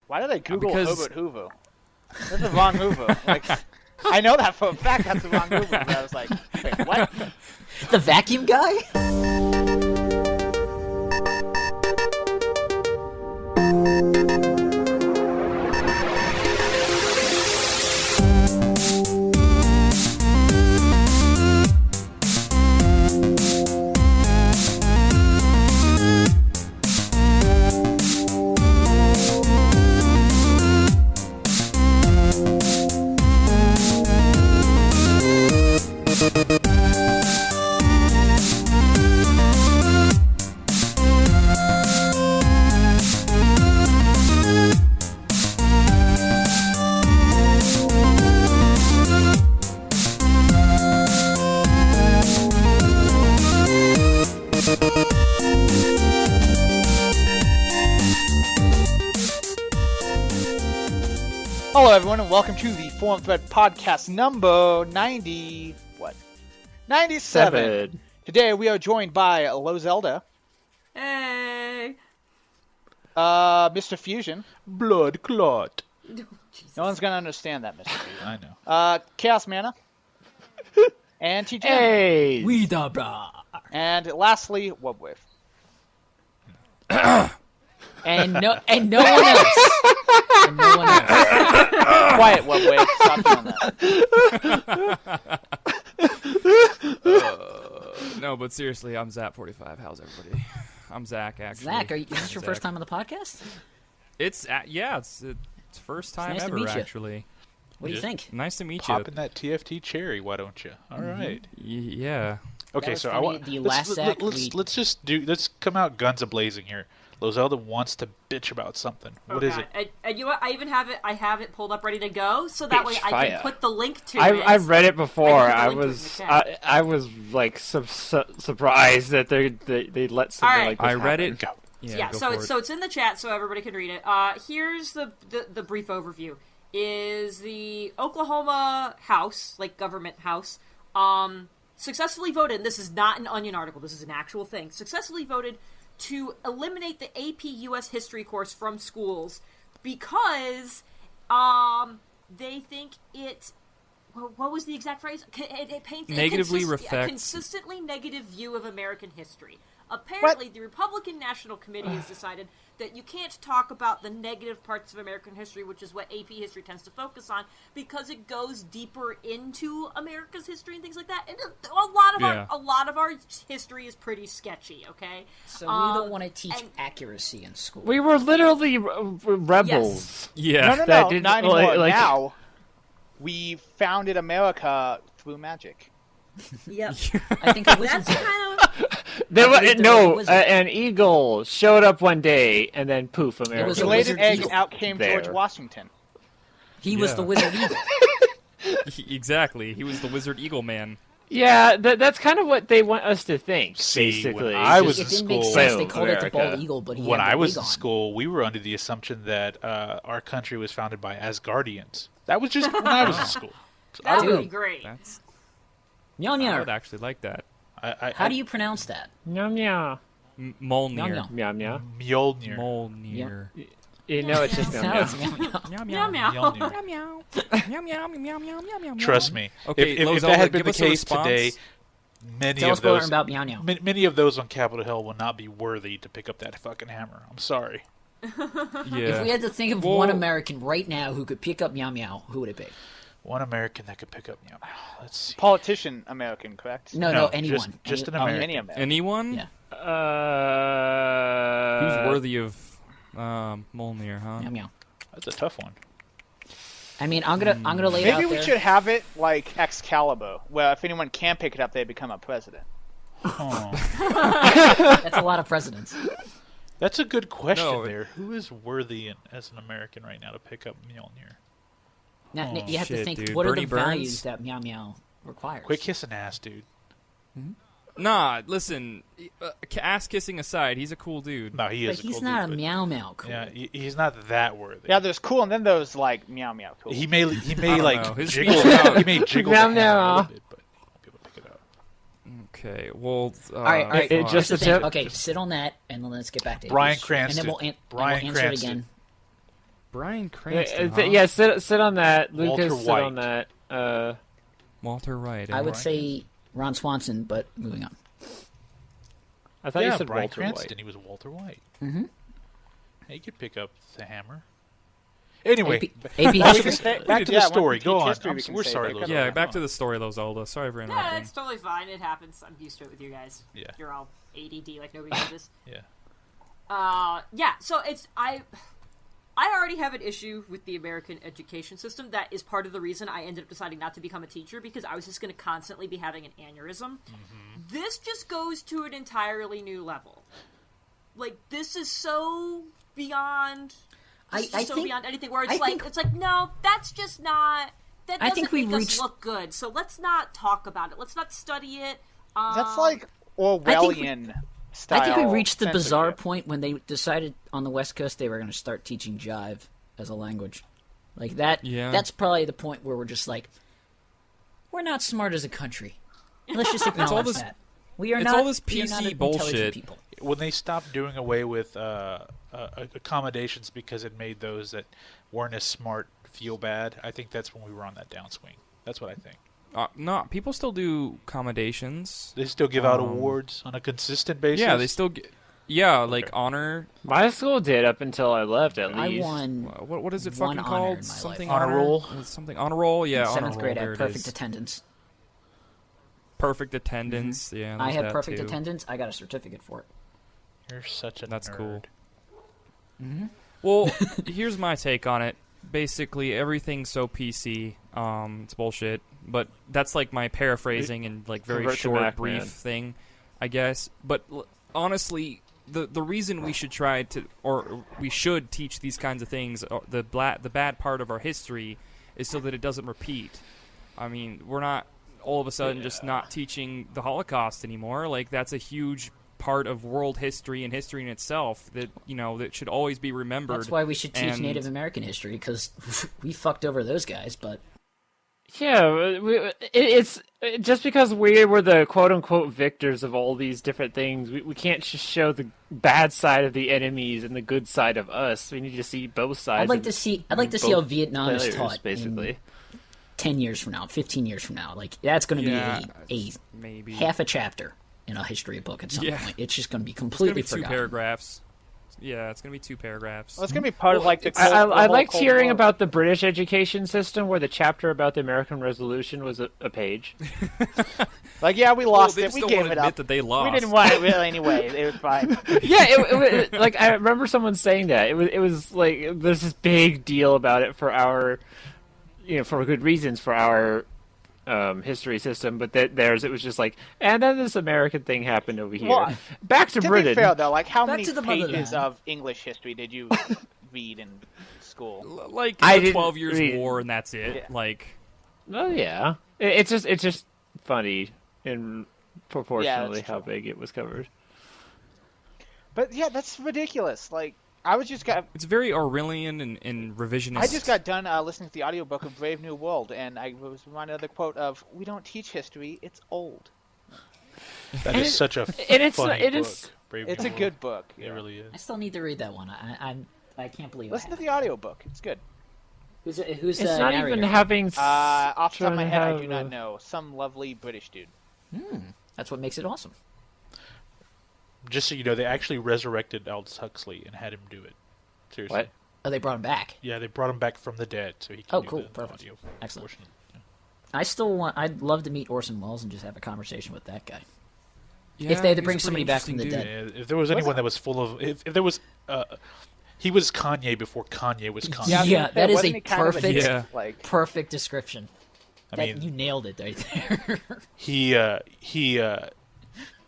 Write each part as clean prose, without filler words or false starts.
Why did I Google Because- Herbert Hoover? That's the wrong Hoover. Like, I know that for a fact that's the wrong Hoover, but I was like, wait, what? The vacuum guy? Hello, everyone, and welcome to the Forum Thread Podcast number 90... what? 97. Today we are joined by Lo Zelda. Hey! Mr. Fusion. Blood clot. Jesus. No one's going to understand that, Mr. Fusion. I know. Chaos Mana. And TJ. Hey! We da bra. And lastly, Wubwave. And no one else. And no one else. Quiet, Wubwave. Stop doing that. No, but seriously, I'm Zap45. How's everybody? I'm Zach, actually. Zach, is this your first time on the podcast? It's first time nice to ever, meet you. actually. What do you think? Nice to meet Popping that TFT cherry, why don't you? All right. you. Yeah. Okay, was so funny, I want the last Zach let's come out guns a blazing here. Lo Zelda wants to bitch about something. What is it? And you know what? I even have it. I have it pulled up, ready to go, so that way I fire. can put the link to it. I've read it before. I I can put the link was to it in the chat. I was like surprised that they let something All right. like this I read happen. it. Go. Yeah. Go So for it. it's in the chat, so everybody can read it. Here's the brief overview. Is the Oklahoma House, like government house, successfully voted? And this is not an Onion article. This is an actual thing. Successfully voted to eliminate the AP U.S. history course from schools because they think it. What was the exact phrase? It paints Negatively a reflects- consistently negative view of American history. Apparently, the Republican National Committee has decided that you can't talk about the negative parts of American history, which is what AP history tends to focus on, because it goes deeper into America's history and things like that. And a lot of our history is pretty sketchy. Okay, So we don't want to teach and- accuracy in school. We were literally rebels. Yeah. No, That didn't- not anymore. like- Now, we founded America through magic. Yep. I think it was That's kind of There I believe there no, was a wizard. an eagle showed up one day and then poof, America. was He a laid wizard an egg, eagle. out came There. George Washington. He was Yeah. the wizard eagle. Exactly. He was the Wizard Eagle Man. Yeah, that's kind of what they want us to think. See, basically, when I was It in didn't make school, sense. They Boom, called it the bald America. eagle, but he when had the I was wig in on. school, we were under the assumption that our country was founded by Asgardians. That was just when I was in school. So that would be Dude. great. That's. Meow I meow. would actually like that. How do you pronounce that? meow meow Molnir. Meow, meow meow. Mjolnir. Molnir. You know, it's just meow Sounds meow. meow meow. Meow Meow meow. Mjolnir. meow meow meow meow meow meow. Trust me. Okay, if Lo that had Zelda, been give the us a case response. today, many Tell us of those more about meow meow. many of those on Capitol Hill will not be worthy to pick up that fucking hammer. I'm sorry. Yeah. If we had to think of one American right now who could pick up meow meow, who would it be? One American that could pick up. Let's see. Politician American, correct? No, anyone. just an Any- American. Any American. Anyone? Yeah. Who's worthy of Molnir, huh? Meow meow. That's a tough one. I mean, I'm gonna lay it out Maybe we there. should have it like Excalibur, where if anyone can pick it up, they become a president. Oh, That's a lot of presidents. that's a good question No. there. Who is worthy as an American right now to pick up Mjolnir? Now, Oh, you have to shit, think, dude. what Bernie are the Burns? values that meow meow requires? Quit kissing ass, dude. Nah, listen. Ass kissing aside, he's a cool dude. No, he But is. he's cool not dude, a but- meow meow cool. Yeah, he's not that worthy. Yeah, there's cool, and then there's like meow meow cool. He may know. like His jiggle. speech about- He may jiggle Meow, the hammer a meow. little bit, but he won't be able to pick it up. Okay, well. All right. it Here's just the a thing. tip. Okay, sit on that, and then let's get back to Brian English. Cranston. And then we'll Bryan answer it Cranston. again. Bryan Cranston. Yeah, sit on that. Lucas, Walter sit White. on that. Walter White. I would say Ron Swanson, but moving on. I thought you said Bryan Walter Cranston. White. He was Walter White. Mm-hmm. Hey, you could pick up the hammer. Anyway, AP history. back to the story. Go on. We're sorry, Lozalda. Yeah, back to the story, Lozalda. Sorry for Yeah, interrupting. it's totally fine. It happens. I'm used to it with you guys. Yeah. You're all ADD like nobody knows this. Yeah. Yeah, so I already have an issue with the American education system. That is part of the reason I ended up deciding not to become a teacher, because I was just going to constantly be having an aneurysm. Mm-hmm. This just goes to an entirely new level. Like, this is so beyond... I think beyond anything where it's I like, think- no, that's just not... That I doesn't think we make us reached- look good, so let's not talk about it. Let's not study it. That's like Orwellian style. I think we reached the bizarre censorship. point when they decided on the West Coast they were going to start teaching Jive as a language. Like that. Yeah. That's probably the point where we're just like, we're not smart as a country. Let's just acknowledge this- that. We are it's not. all this we are PC not intelligent bullshit. People. When they stopped doing away with accommodations because it made those that weren't as smart feel bad, I think that's when we were on that downswing. That's what I think. No, people still do accommodations. They still give out awards on a consistent basis. Yeah, they still get... Yeah, like honor. My school did up until I left, at I least. won What is it one fucking honor in called? my Something life. Honor roll? Something honor roll. Yeah, in honor seventh roll. grade. I There had it perfect is. attendance. Perfect attendance. Yeah, I there's had that perfect too. attendance. I got a certificate for it. You're such a That's nerd. cool. Well, here's my take on it. Basically, everything's so PC. It's bullshit. But that's like my paraphrasing and like very Convert to short, Mac, brief man. thing, I guess. But honestly, the reason we should try to, or we should teach these kinds of things, the bad part of our history, is so that it doesn't repeat. I mean, we're not all of a sudden just not teaching the Holocaust anymore. Like, that's a huge part of world history and history in itself that, that should always be remembered. That's why we should teach And- Native American history, because we fucked over those guys. But Yeah, it's just because we were the quote-unquote victors of all these different things, we can't just show the bad side of the enemies and the good side of us. We need to see both sides. I'd like to see how both Vietnam is failures, taught basically. in 10 years from now, 15 years from now. Like, that's going to Yeah, be a maybe half a chapter in a history book at some Yeah. point. It's just going to be it's gonna completely be two forgotten. paragraphs. Yeah, it's gonna be 2 paragraphs. Well, it's gonna be part of like the. I the whole liked Cold hearing War. about the British education system, where the chapter about the American Revolution was a page. Like, yeah, we Well, lost they it. just We don't gave want it to admit up. that they lost. We didn't want it really anyway. It was fine. Yeah, like I remember someone saying that it was like there's this big deal about it for our, for good reasons for our history system, but theirs it was just like, and then this American thing happened over here. Well, Back to To Britain. be fair, though, like, how Back many to the pages motherland. of English history did you read in school? Like I the didn't 12 Years read- War, and that's it. Yeah. Like, Oh yeah, it's just funny in proportionally that's how true. big it was covered. But yeah, that's ridiculous. Like, I it's very Aurelian and revisionist. I just got done listening to the audiobook of Brave New World, and I was reminded of the quote of, "We don't teach history; it's old." That is such a and it's funny it book. is- Brave It's New a World. good book. It really is. I still need to read that one. I can't believe Listen I to the audiobook. It's good. Who's It's the not narrator? even having. Off the top of my trying to head, I have do not a- know. Some lovely British dude. That's what makes it awesome. Just so you know, they actually resurrected Aldous Huxley and had him do it. Seriously. What? Oh, they brought him back. Yeah, they brought him back from the dead, so he can Oh, do cool. the Perfect. audio Excellent. portion. I'd love to meet Orson Welles and just have a conversation with that guy. Yeah, if they had to he's bring a somebody pretty back from the interesting dead. dude. Yeah, if there was anyone that was full of, if there was, he was Kanye before Kanye was Kanye. Yeah, I was gonna say, that is wasn't a he kind of perfect- dick? Yeah. Like, Perfect description. I That, mean, you nailed it right there.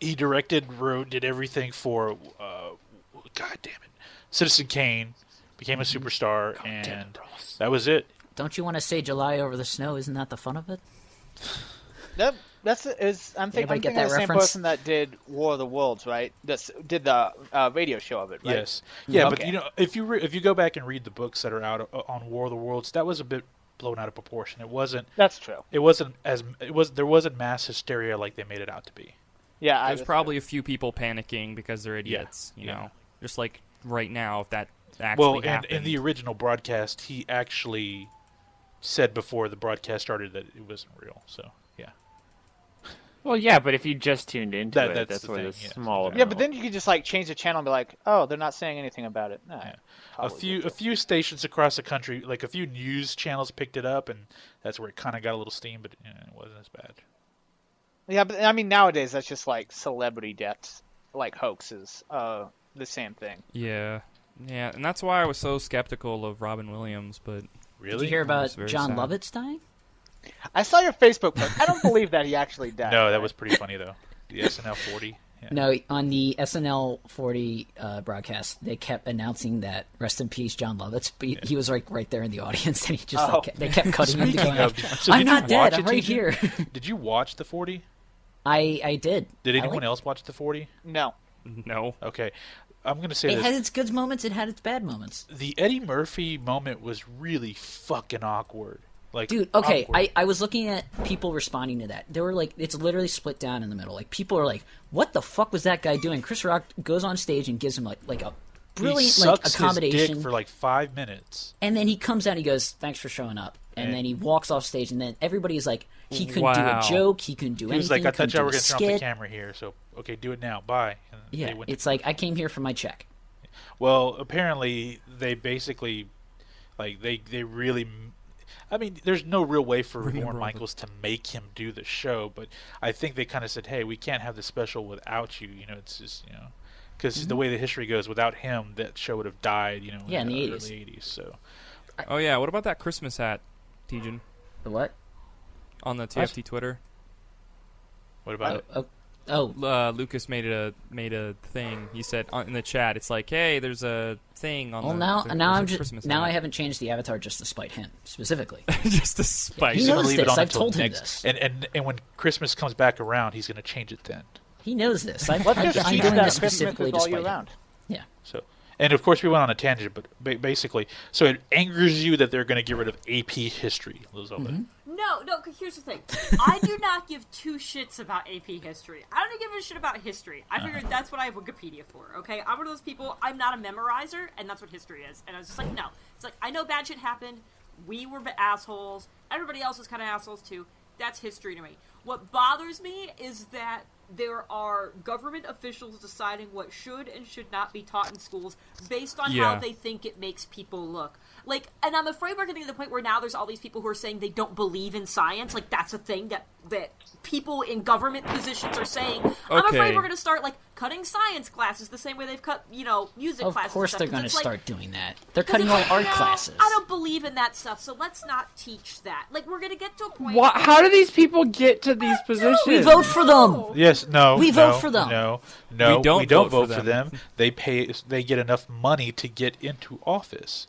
he directed, wrote, did everything for, God damn it, Citizen Kane, became a superstar, and that was it. Don't you want to say July over the snow? Isn't that the fun of it? I'm Anybody thinking get of that the same reference? person that did War of the Worlds, right? Did the radio show of it, right? Yes, yeah, but Okay. if you go back and read the books that are out on War of the Worlds, that was a bit blown out of proportion. It wasn't. That's true. There wasn't mass hysteria like they made it out to be. Yeah, There's probably a few people panicking because they're idiots. Yeah, You yeah. know, just like right now, if that actually Well, happened. and in the original broadcast, he actually said before the broadcast started that it wasn't real. So yeah, Well, yeah, but if you just tuned into That- it, that's that's the where the thing, yeah. small. Yeah, Yeah, but then you could just like change the channel and be like, oh, they're not saying anything about it. No, Yeah. probably a few stations across the country, like a few news channels, picked it up, and that's where it kind of got a little steam, but it wasn't as bad. Yeah, but I mean nowadays that's just like celebrity deaths, like hoaxes. The same thing. Yeah, and that's why I was so skeptical of Robin Williams. But Really? Did you hear about That's very John sad. Lovett's dying? I saw your Facebook post. I don't believe that he actually died. No, that right? was pretty funny though. The SNL 40. Yeah. No, on the SNL 40 broadcast, they kept announcing that rest in peace, John Lovitz. But he was like right there in the audience, and he just Oh. they kept cutting him. Speaking Going, of, so I'm did not you watch dead. I'm it, right TJ? here. Did you watch the 40? I did. Did I anyone liked else watch the 40? No. no, Okay, I'm going to say It this. had its good moments. It had its bad moments. The Eddie Murphy moment was really fucking awkward. Like, Dude, okay, awkward. I was looking at people responding to that. They were like, it's literally split down in the middle. Like, people are like, what the fuck was that guy doing? Chris Rock goes on stage and gives him like a he brilliant like sucks his accommodation, dick for like 5 minutes. and then he comes out and he goes, thanks for showing up. And Yeah. then he walks off stage, and then everybody's like, he couldn't do Wow. a joke, he couldn't do He anything. was like, I couldn't thought y'all do were a going to turn off the skit. camera here, so okay, do it now. Bye. And they Yeah, went it's like, I came here for my check. Well, apparently they basically, like they really. I mean, there's no real way for Lorne Michaels to make him do the show, but I think they kind of said, "Hey, we can't have the special without you." You know, it's just because the way the history goes, without him, that show would have died. You know, Yeah, in the early 80s. '80s. So oh yeah. What about that Christmas hat, Tejan, The what? on the TFT Twitter? what about it? Lucas made a thing. He said in the chat, it's like, hey, there's a thing on Well, the now there's I'm a just Christmas now hat. I haven't changed the avatar just to spite him specifically. just a spite. He He's gonna knows leave this. it on I've until told him next, this. and when Christmas comes back around, he's going to change it then. He knows this. I'm Let's just doing keep that this Christmas specifically to all year spite him. round. Yeah. So, and of course, we went on a tangent, but basically, so it angers you that they're going to get rid of AP history, Lizella. Mm-hmm. No, here's the thing. I do not give two shits about AP history. I don't give a shit about history. I figured that's what I have Wikipedia for, okay? I'm one of those people, I'm not a memorizer, and that's what history is. And I was just like, no. It's like, I know bad shit happened. We were assholes. Everybody else was kind of assholes, too. That's history to me. What bothers me is that there are government officials deciding what should and should not be taught in schools based on how they think it makes people look. Like, and I'm afraid we're getting to the point where now there's all these people who are saying they don't believe in science. Like, that's a thing that people in government positions are saying. I'm afraid Okay. we're going to start, like, cutting science classes the same way they've cut, music Of classes. course and they're stuff, going to 'cause it's start doing that. They're 'cause cutting it's all like, art no, classes. I don't believe in that stuff, so let's not teach that. Like, we're going to get to a point. What? How do these people get to these positions? We vote for them. Yes, no, We no, vote for them. No, We don't we don't vote vote for for them. They get enough money to get into office.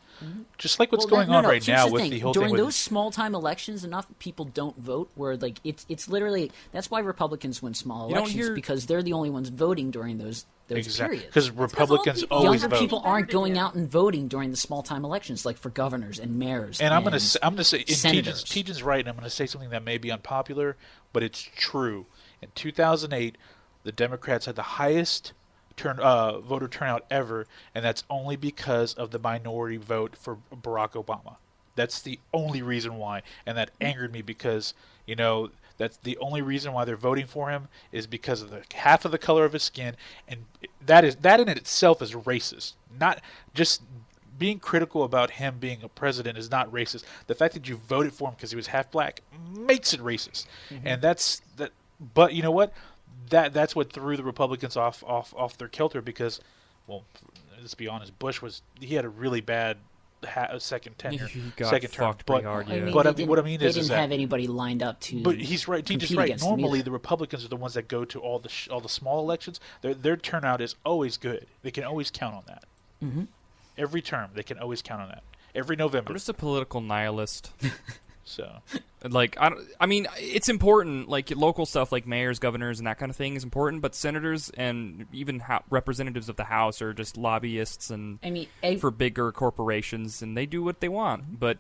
Just like what's Well, going no, on no, right here's now the with thing. the whole During thing with those small time elections, enough people don't vote. Where like it's literally that's why Republicans win small You don't elections hear- because they're the only ones voting during those exactly periods. because Republicans people- always Younger vote. people aren't Better than going you. out and voting during the small time elections, like for governors and mayors. And I'm gonna say, and senators. Tejan's right. And I'm gonna say something that may be unpopular, but it's true. In 2008, the Democrats had the highest voter turnout ever, and that's only because of the minority vote for Barack Obama. That's the only reason why, and that angered me because that's the only reason why they're voting for him is because of the half of the color of his skin, and that in itself is racist. Not just being critical about him being a president is not racist. The fact that you voted for him because he was half black makes it racist, and that's that. But you know what? That's what threw the Republicans off their kilter because, well, let's be honest, Bush he had a really bad second tenure, He got second term. fucked pretty hard, yeah. But they what I mean they is didn't that. have anybody lined up to. But he's right. He's just compete right. against them Normally, either. the Republicans are the ones that go to all the small elections. Their turnout is always good. They can always count on that. Mm-hmm. Every term, they can always count on that. Every November. I'm just a political nihilist. So Like, I mean, it's important. Like, local stuff like mayors, governors, and that kind of thing is important. But senators and even representatives of the House are just lobbyists and I mean, for bigger corporations, and they do what they want. But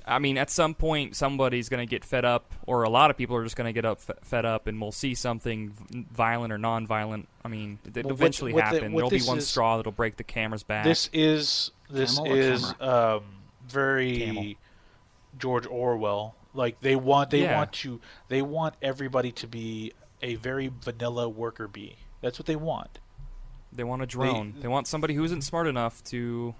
I mean, at some point, somebody's going to get fed up, or a lot of people are just going to get fed up, and we'll see something violent or non-violent. I mean, it'll eventually happen. There'll be one straw that'll break the camera's back. This is very Camel. George Orwell. Like they want everybody to be a very vanilla worker bee. That's what they want. They want a drone. They want somebody who isn't smart enough to,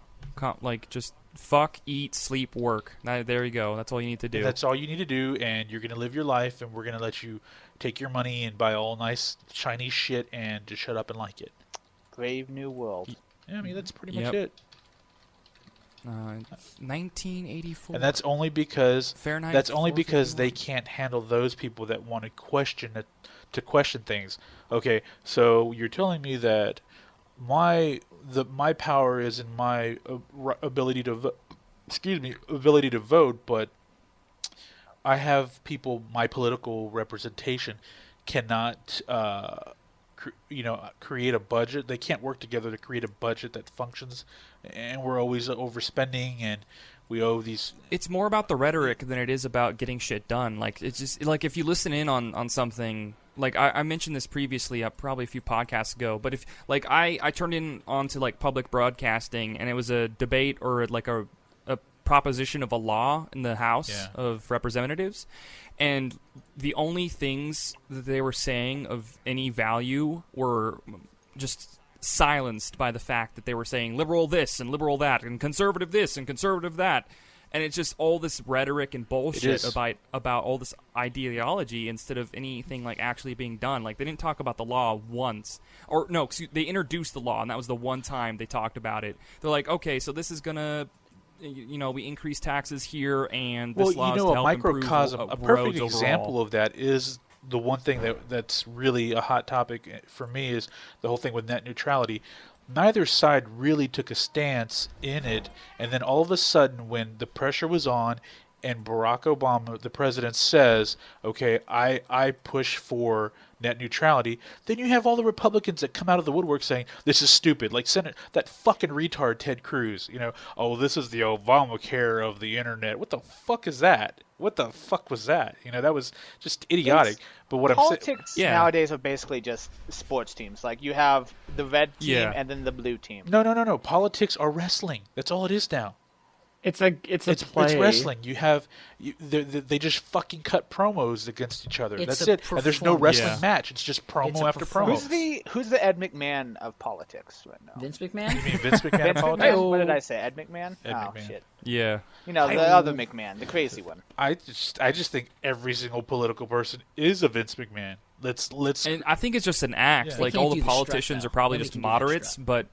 just fuck, eat, sleep, work. There you go. That's all you need to do. That's all you need to do, and you're going to live your life, and we're going to let you take your money and buy all nice, shiny shit and just shut up and like it. Brave New World. Yeah, I mean, that's pretty much it. 1984. And that's only because Fahrenheit they can't handle those people that want to question things. Okay, so you're telling me that my power is in my ability to vote, but I have people, my political representation cannot create a budget. They can't work together to create a budget that functions, and we're always overspending, and we owe these. It's more about the rhetoric than it is about getting shit done. Like, it's just like if you listen in on something. Like I mentioned this previously, probably a few podcasts ago, but if like I turned in onto like public broadcasting, and it was a debate or like a proposition of a law in the House of Representatives, and the only things that they were saying of any value were just silenced by the fact that they were saying liberal this and liberal that and conservative this and conservative that. And it's just all this rhetoric and bullshit about all this ideology instead of anything like actually being done. Like, they didn't talk about the law once. Or, no, they introduced the law, and that was the one time they talked about it. They're like, okay, so this is going to, we increase taxes here, and this law is to help improve roads overall. A perfect example of that is the one thing that's really a hot topic for me is the whole thing with net neutrality. Neither side really took a stance in it, and then all of a sudden, when the pressure was on, and Barack Obama, the president, says, okay, I push for net neutrality, then you have all the Republicans that come out of the woodwork saying, this is stupid. Like that fucking retard Ted Cruz, oh, this is the Obamacare of the internet. What the fuck is that? What the fuck was that? That was just idiotic. But what politics nowadays are basically just sports teams. Like, you have the red team and then the blue team. No. Politics are wrestling. That's all it is now. It's play. It's wrestling. They just fucking cut promos against each other. That's it. And there's no wrestling match. It's just promo after promo. Who's the Ed McMahon of politics right now? Vince McMahon? You mean Vince McMahon of politics? What did I say? Ed McMahon? McMahon. Shit. Yeah. The other McMahon, the crazy one. I just think every single political person is a Vince McMahon. Let's. And I think it's just an act. Yeah. Like, all the politicians are probably just moderates, but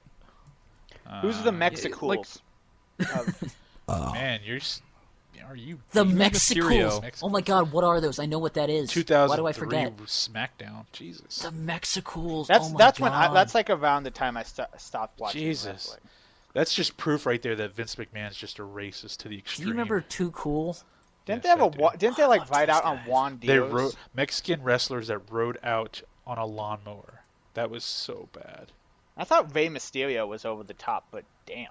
who's the Mexicools? Man, are you the Mexicools? Oh my God, what are those? I know what that is. 2003 Why do I forget? SmackDown. Jesus. The Mexicools. That's when that's like around the time I stopped watching. Jesus. Wrestling. That's just proof right there that Vince McMahon's just a racist to the extreme. Do you remember Too Cool? Didn't they ride out on Juan Diaz? They rode Mexican wrestlers that rode out on a lawnmower. That was so bad. I thought Rey Mysterio was over the top, but damn.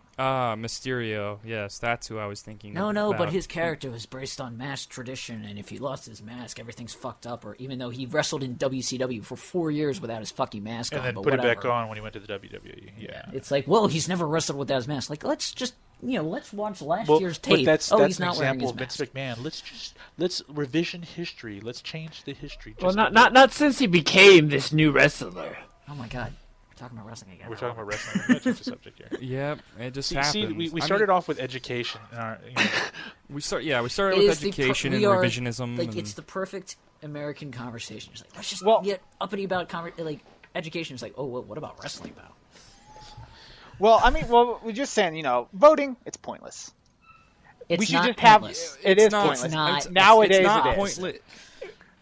Mysterio. Yes, that's who I was thinking. No, but his character was based on mask tradition, and if he lost his mask, everything's fucked up. Or even though he wrestled in WCW for 4 years without his fucking mask and on, then but put whatever. it back on when he went to the WWE. Yeah. It's like, well, he's never wrestled without his mask. Like, let's just let's watch last year's But tape. that's he's not an wearing example his of mask. Vince McMahon. Let's revision history. Let's change the history. Well, not since he became this new wrestler. Oh my God. Talking about wrestling again. We're talking about wrestling. We're going to the subject here. Yep, it just happens. See, we started off with education. We started with education and revisionism. Like, it's the perfect American conversation. It's like, let's just get uppity about education. It's like, oh, what about wrestling about? Well, we're just saying, voting, it's pointless. It's we should not just pointless. It is pointless. Nowadays, it's not it is. pointless.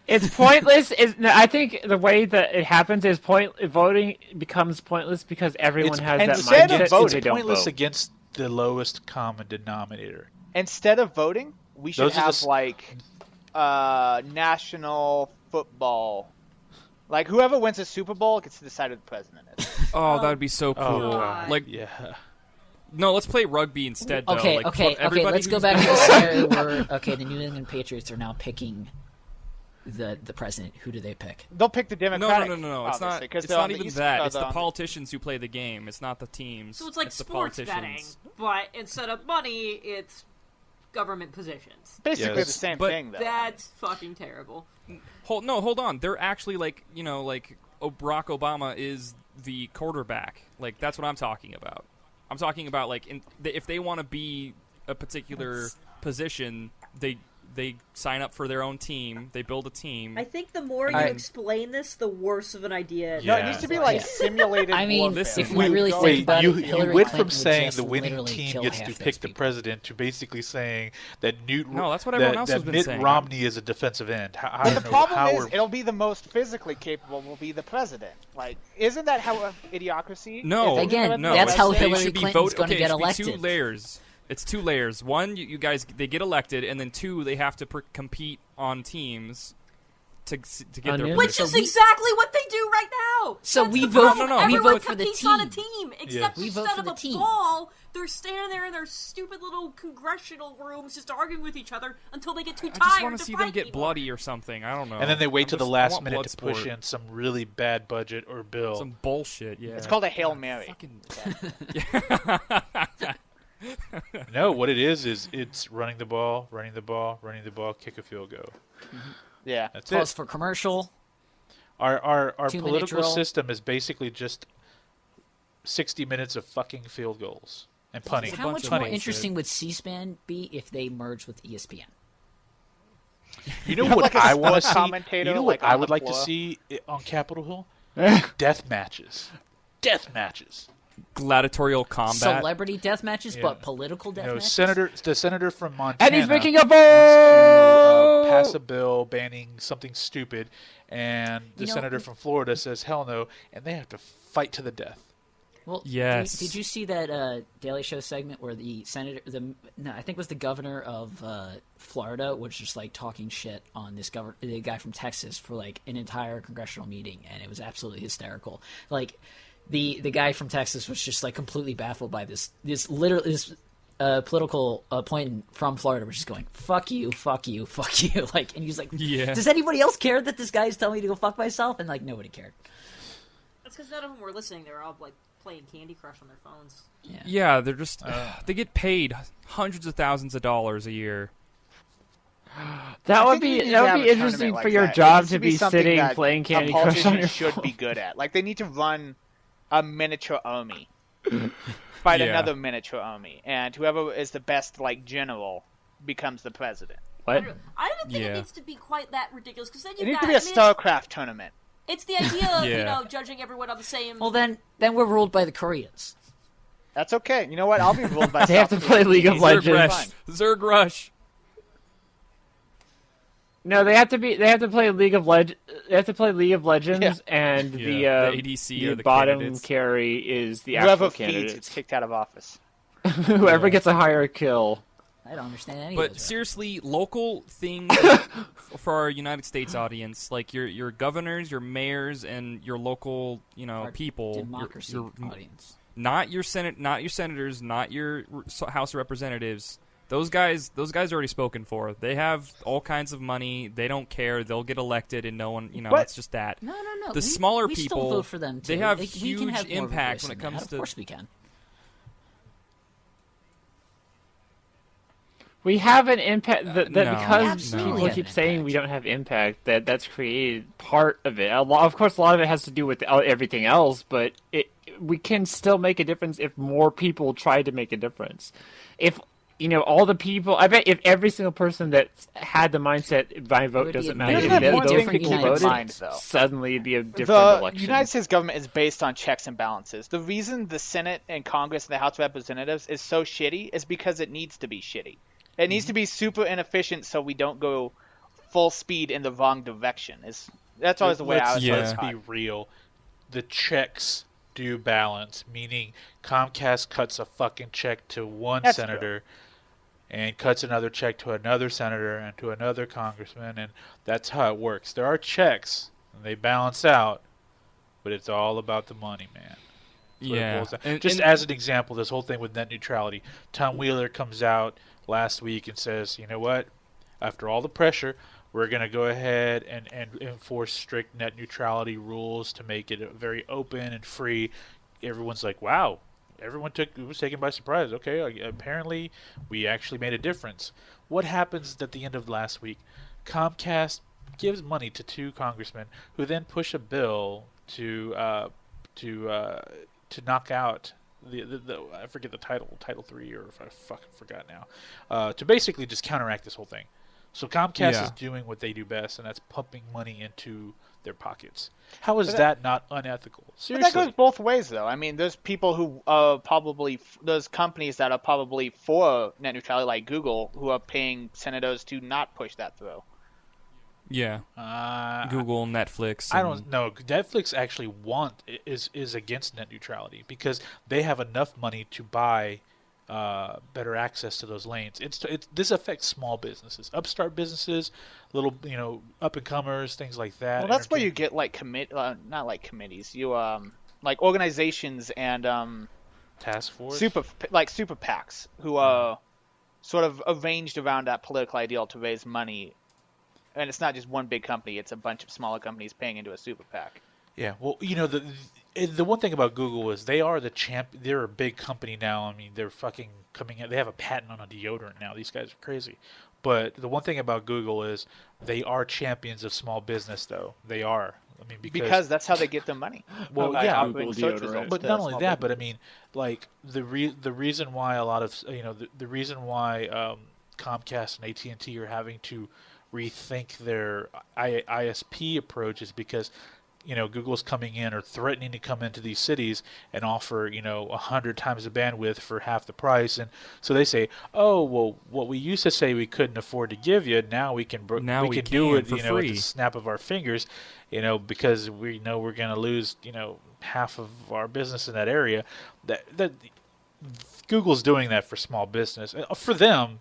It's pointless. I think the way that it happens is voting becomes pointless because everyone has that mindset. It's pointless against the lowest common denominator. Instead of voting, we should have national football. Like, whoever wins a Super Bowl gets to decide who the president is. Oh, that would be so cool. Oh, like, yeah. No, let's play rugby instead. Though. Okay, like, okay. Let's go who's- back to the scenario where the New England Patriots are now picking the president. Who do they pick? They'll pick the No, Democratic. no. It's not. Because It's they're on not the even East- that. no, It's they're the on politicians who play the game. It's not the teams. So it's like the sports betting, politicians. but instead of money, it's government positions. Basically Yes. the same But thing, though. That's fucking terrible. Hold on. They're actually like Barack Obama is the quarterback. Like that's what I'm talking about. I'm talking about like if they want to be a particular position, they sign up for their own team. They build a team. I think the more you Alright. explain this, the worse of an idea. No, Yeah. it needs to be like simulated. I mean, warfare. if we really think Wait, about you, it, you Hillary went Clinton from would saying just the winning literally team kill gets half to those pick the people. president to basically saying that No, that's what everyone else has been Mitt saying. Romney is a defensive end. I But the don't know problem how is, we're- it'll be the most physically capable will be the president. Like, isn't that how idiocracy? No, is? Again, no. that's how They Hillary should be Clinton's vote- gonna okay, get it should be elected. Two layers. It's two layers. One, you guys they get elected, and then two, they have to compete on teams to get their Onion? Which position. is exactly what they do right now. So That's we the vote- problem. no, we Everyone vote for the competes on a team. team, except We vote instead for of the a team. ball, they're standing there in their stupid little congressional rooms, just arguing with each other until they get too I just tired want to to see fight them get anymore. bloody or something. I don't know. and then they wait till the I last want minute blood to push sport. in some really bad budget or bill. Some bullshit. Yeah, It's called a Hail Mary. Fucking... No, what it is it's running the ball, kick a field goal. Yeah. That's Pause it. for commercial. Our 2-minute political drill. system is basically just 60 minutes of fucking field goals and punting. How much punting. more interesting would C-SPAN be if they merged with ESPN? You know Have what like a I want to sports see? commentator, You know like, what I on would the like to floor? see on Capitol Hill? Death matches. Death matches. gladiatorial combat. Celebrity death matches, Yeah. but political death You know, matches. the senator from Montana And he's making a wants vote. to pass a bill banning something stupid, and the You know, senator from Florida says hell no, and they have to fight to the death. Well, Yes. Did you see that Daily Show segment where the senator, I think it was the governor of Florida, was just like talking shit on the guy from Texas for like an entire congressional meeting, and it was absolutely hysterical. Like the guy from Texas was just like completely baffled by this political appointment from Florida, which is going fuck you, fuck you, fuck you. Like, and he's like, Yeah. does anybody else care that this guy's telling me to go fuck myself? And like nobody cared. That's because none of them were listening. They were all like playing Candy Crush on their phones. Yeah, they're just they get paid hundreds of thousands of dollars a year. That I would think you be need that to would have be a interesting tournament for like your that. It job needs to be be something sitting that playing a Candy Crush on politician your should phone. be good at. Like they need to run a miniature army, fight Yeah. another miniature army, and whoever is the best like general becomes the president. What? I don't even think Yeah. it needs to be quite that ridiculous because then It you needs got to be a I mean, StarCraft tournament. It's the idea of Yeah. judging everyone on the same. Well, then we're ruled by the Koreans. That's okay. You know what? I'll be ruled by. They have to South play Korea. League of Easy. Legends. Zerg Rush. No, they have to play League of Legends. They have to play League of Legends, Yeah. and Yeah, the ADC the are the bottom candidates. carry is the Whoever actual feeds candidate. gets kicked out of office. Whoever gets a higher kill. I don't understand any of But those. seriously, local things for our United States audience, like your governors, your mayors, and your local, Our people, democracy your audience. not your senators, not your House of Representatives. Those guys are already spoken for. They have all kinds of money. They don't care. They'll get elected, and no one, What? it's just that. No. The smaller we people, still vote for them too. they have we can huge have more of a impact voice when it in that. comes Of to. course we can. We have an impact that No. because Absolutely people have keep an saying impact. we don't have impact. That's created part of it. Of course, a lot of it has to do with everything else, but we can still make a difference if more people try to make a difference. If all the people, I bet if every single person that had the mindset my vote would be doesn't a matter, very if There's those one thing to people keep in voted, mind, though. suddenly it'd be a different The election. United States government is based on checks and balances. The reason the Senate and Congress and the House of Representatives is so shitty is because it needs to be shitty. It needs to be super inefficient so we don't go full speed in the wrong direction. That's always the way I was Let's taught. be real. The checks do balance, meaning Comcast cuts a fucking check to one That's senator and cuts another check to another senator and to another congressman, and that's how it works. There are checks, and they balance out, but it's all about the money, man. That's what it Yeah. boils down. And- Just and- as an example, this whole thing with net neutrality. Tom Wheeler comes out last week and says, you know what? After all the pressure, we're going to go ahead and enforce strict net neutrality rules to make it very open and free. Everyone's like, wow. Everyone was taken by surprise. Okay, apparently we actually made a difference. What happens at the end of last week? Comcast gives money to 2 congressmen who then push a bill to knock out the I forget the Title 3, or if I fucking forgot now, to basically just counteract this whole thing. So Comcast is doing what they do best, and that's pumping money into their pockets. How is that not unethical? But Seriously. that goes both ways, though. I mean, there's people who those companies that are probably for net neutrality, like Google, who are paying senators to not push that through. Yeah. Google, Netflix. I don't know. Netflix actually is against net neutrality because they have enough money to buy better access to those lanes. This affects small businesses, upstart businesses, little up and comers, things like that. Well, that's where you get like not like committees. You like organizations and task force, super PACs who are sort of arranged around that political ideal to raise money. And it's not just one big company; it's a bunch of smaller companies paying into a super PAC. Yeah, well, the one thing about Google is they are the champ. They're a big company now. I mean, they're fucking coming out. They have a patent on a deodorant now. These guys are crazy. But the one thing about Google is they are champions of small business, though. They are. I mean, because that's how they get their money. Well, By yeah, offering Google search deodorant. results but to not only small that, but I businesses. mean, like the reason why a lot of the reason why Comcast and AT&T are having to rethink their ISP approach is because Google's coming in or threatening to come into these cities and offer 100 times the bandwidth for half the price, and so they say, oh well, what we used to say we couldn't afford to give you, now we can do it for at free. the snap of our fingers, because we know we're going to lose half of our business in that area. That Google's doing that for small business, for them.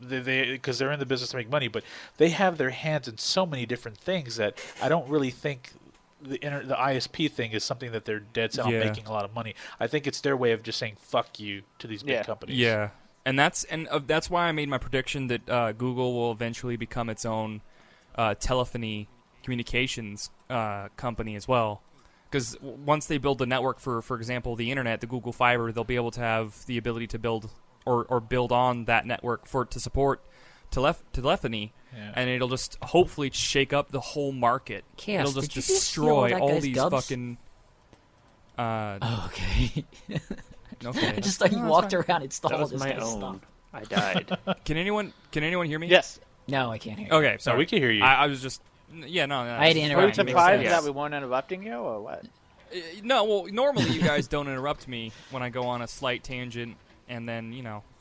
Because they're in the business to make money, but they have their hands in so many different things that I don't really think the ISP thing is something that they're dead set on making a lot of money. I think it's their way of just saying fuck you to these big companies. Yeah, and that's why I made my prediction that Google will eventually become its own telephony communications company as well. Because once they build the network for example, the internet, the Google Fiber, they'll be able to have the ability to build or build on that network to support telephony, and it'll just hopefully shake up the whole market. Chaos, It'll just did you just steal destroy that all guy's these gubs? fucking. Oh, okay. Okay. I just thought you walked around and stole That all was this my guy's own. stuff. I died. Can anyone hear me? Yes. No, I can't hear you. Okay, sorry. we can hear you. I was just. Yeah, no. I had to Are you interrupt you. surprised Yes. that we weren't interrupting you, or what? No, well, normally you guys don't interrupt me when I go on a slight tangent, and then,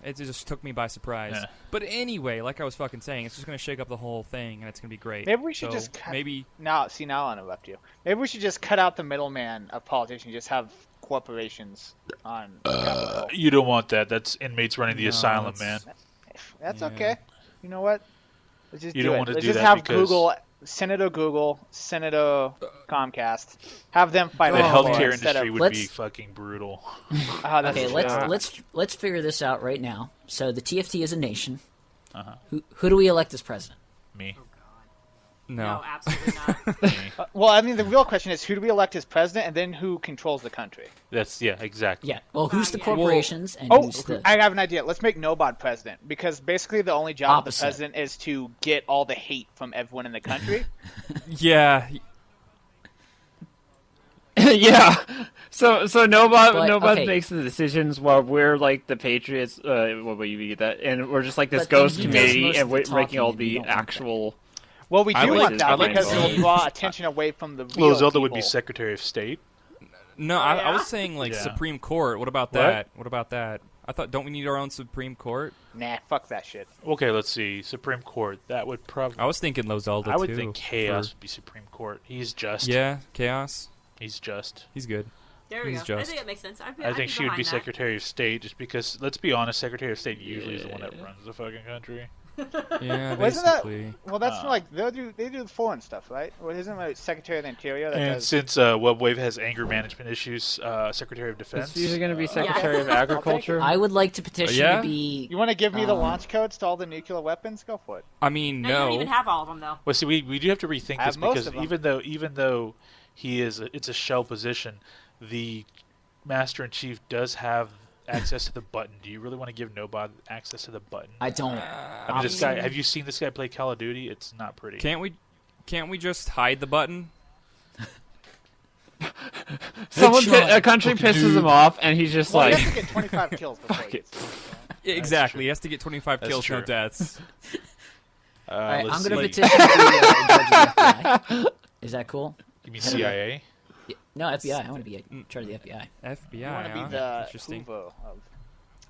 it just took me by surprise. Yeah. But anyway, like I was fucking saying, it's just going to shake up the whole thing, and it's going to be great. Maybe we should So just cut. Maybe. Now I'll interrupt you. Maybe we should just cut out the middleman of politicians. Just have corporations on Capitol Hill. You don't want that. That's inmates running the No, asylum, that's- man. That's Yeah. okay. You know what? Let's just You do don't it. want to Let's do just that have because Senator Google, Senator Comcast, have them fight the over healthcare instead industry of. would be let's- fucking brutal. That's Okay, true. let's figure this out right now. So the TFT is a nation. Uh-huh. Who do we elect as president? Me. No. absolutely not. Well, I mean, the real question is who do we elect as president, and then who controls the country? That's exactly. Yeah. Well, who's the yeah. corporations and Oh, who's the? I have an idea. Let's make Nobod president, because basically the only job of the Opposite. president is to get all the hate from everyone in the country. Yeah. Yeah. So nobody okay. makes the decisions while we're like the Patriots. What you get that? And we're just like this But then ghost he does committee, most and of we're the making all talking, and you the don't want that. actual. Well, we I do like want this- that I like because this. it will draw attention away from the real Lil Zelda would be people. Secretary of State. No, Oh, I yeah? was saying like Yeah. Supreme Court. What about that? What about that? I thought, don't we need our own Supreme Court? Nah, fuck that shit. Okay, let's see. Supreme Court. That would probably. I was thinking Lozelda I would too. think Chaos for- would be Supreme Court. He's just. Yeah, Chaos. He's just. He's good. There we He's go. I just. think it makes sense. I'd I think she would be behind that. Secretary of State just because, let's be honest, Secretary of State usually is the one that runs the fucking country. Yeah, Well, isn't that- basically. Well, that's like they do the foreign stuff, right? Or isn't it Secretary of the Interior that And does? since WebWave has anger management issues, Secretary of Defense. It's usually going to be Secretary of Agriculture. I would like to petition Yeah? to be. You want to give me the launch codes to all the nuclear weapons? Go for it. I mean, No, you don't even have all of them though. Well, see, we do have to rethink I have this most because of them. even though he is it's a shell position, the Master in Chief does have access to the button. Do you really want to give Nobod access to the button? I don't. I mean, this guy. Have you seen this guy play Call of Duty? It's not pretty. Can't we just hide the button? A country pisses him off, and he's just Well, like, you have to get 25 kills before Fuck you it. Exactly. true. He has to get 25 That's kills, no true. deaths. All right, Let's I'm going to see. petition to be in charge of the FBI. Is that cool? You mean CIA? Yeah. No, FBI. I want to be in charge of the FBI. FBI. You want to be huh? the Interesting. Hoover of...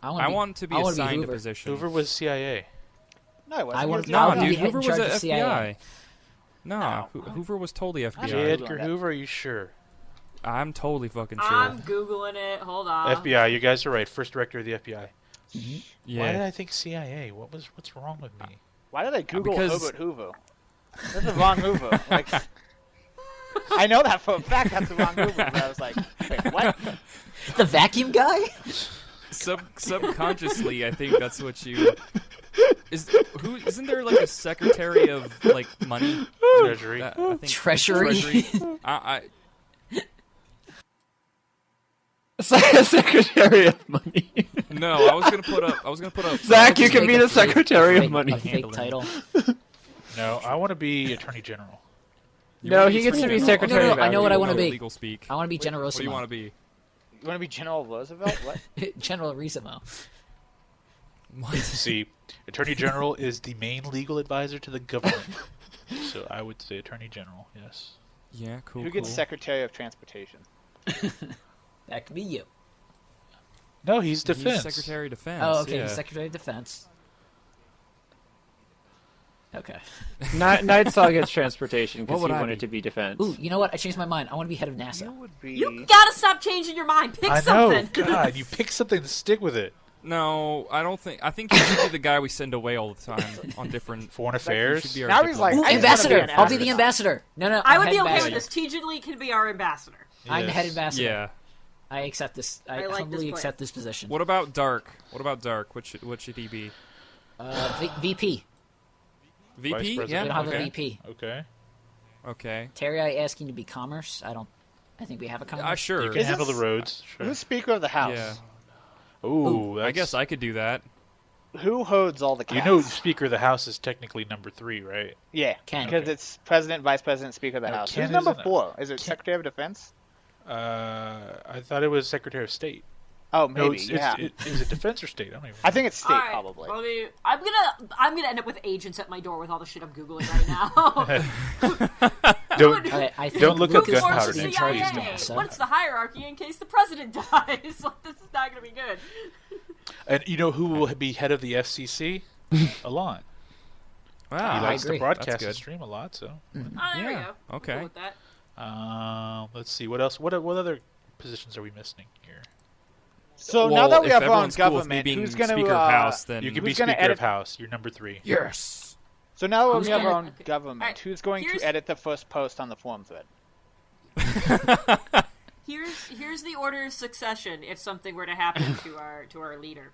I want to be I wanna assigned a Hoover. position. Hoover was CIA. No, it wasn't. I He want- was the No, No, I wanna FBI. be dude, head in Hoover was charge at of CIA. FBI. No, No. Hoover was totally I FBI. J. Google Edgar that. Hoover? Are you sure? I'm totally fucking sure. I'm googling it. Hold on. FBI. You guys are right. First director of the FBI. Yeah. Why did I think CIA? What's wrong with me? Why did I Google Because- Herbert Hoover? That's the wrong Hoover. Like, I know that for a fact that's the wrong Hoover, but I was like, wait, what? The vacuum guy? Subconsciously, I think that's what you. Isn't there like a secretary of like money? Treasury. I think Treasury? I Secretary of Money. no, I was gonna put up. Zach, you can Make be a the fake- Secretary of fake- Money. A fake title. No, I want to be Attorney General. No, he gets to be General. Secretary No, of I know what I Agriculture. wanna be. Legal speak. I want to be What do you Generosimo. want to be? You want to be General Roosevelt? What? General Risimo. See, Attorney General is the main legal advisor to the government. So I would say Attorney General, yes. Yeah, cool. Who gets cool. Secretary of Transportation? That could be you. No, he's He's defense. Secretary of Defense. Oh, okay. Yeah. Secretary of Defense. Okay. Night Saw gets transportation What because would he I wanted be? to be defense. Ooh, you know what? I changed my mind. I want to be head of NASA. You would be... You gotta stop changing your mind. Pick I know. something. God, you pick something to stick with it. No, I don't think. I think you should be the guy we send away all the time on different. Foreign You Affairs. should be our Now he's diplomat. like, Ooh, I just wanna be ambassador. an I'll be the ambassador. ambassador. No, I I'm would head be okay ambassador. with this. T. Lee can be our ambassador. I'm the Yes. head ambassador. Yeah. I accept this. I, I like humbly this plan. accept this position. What about Dark? What should he be? VP. VP? President. Yeah. We don't have okay. a VP. Okay. Okay. Terry, I asking to be commerce. I think we have a commerce. Sure. You can Is handle the this- roads. Sure. Who's Speaker of the House? Yeah. Ooh, I guess I could do that. Who holds all the You cats? know, Speaker of the House is technically number 3, right? Yeah, Ken. because it's President, Vice President, Speaker of the No, House. Ken Who's number isn't it. 4? Is it Secretary of Defense? I thought it was Secretary of State. Oh, No, maybe. Yeah. is it Defense or State? I don't even. I think it's State, All right, probably. let me- I'm gonna end up with agents at my door with all the shit I'm googling right now. Don't. Okay, I think Don't look up Lucas Who gunpowder wants to forms be the in names, charge CIA? of NASA. What's the hierarchy in case the president dies? Like, this is not gonna be good. And you know who will be head of the FCC? Alon. Wow. He I likes to agree. broadcast That's and good. stream a lot. So, Oh, there we Yeah, go. I'm okay. cool with that. let's see what else. What other positions are we missing here? So Well, now that we if have our own everyone's cool with me government, being who's going to Speaker of House, then You can Who's be gonna Speaker edit- of House. You're number 3. yes. So now that Who's we have our gonna- own government, Alright, who's going here's- to edit the first post on the forum thread? Here's the order of succession if something were to happen to our leader.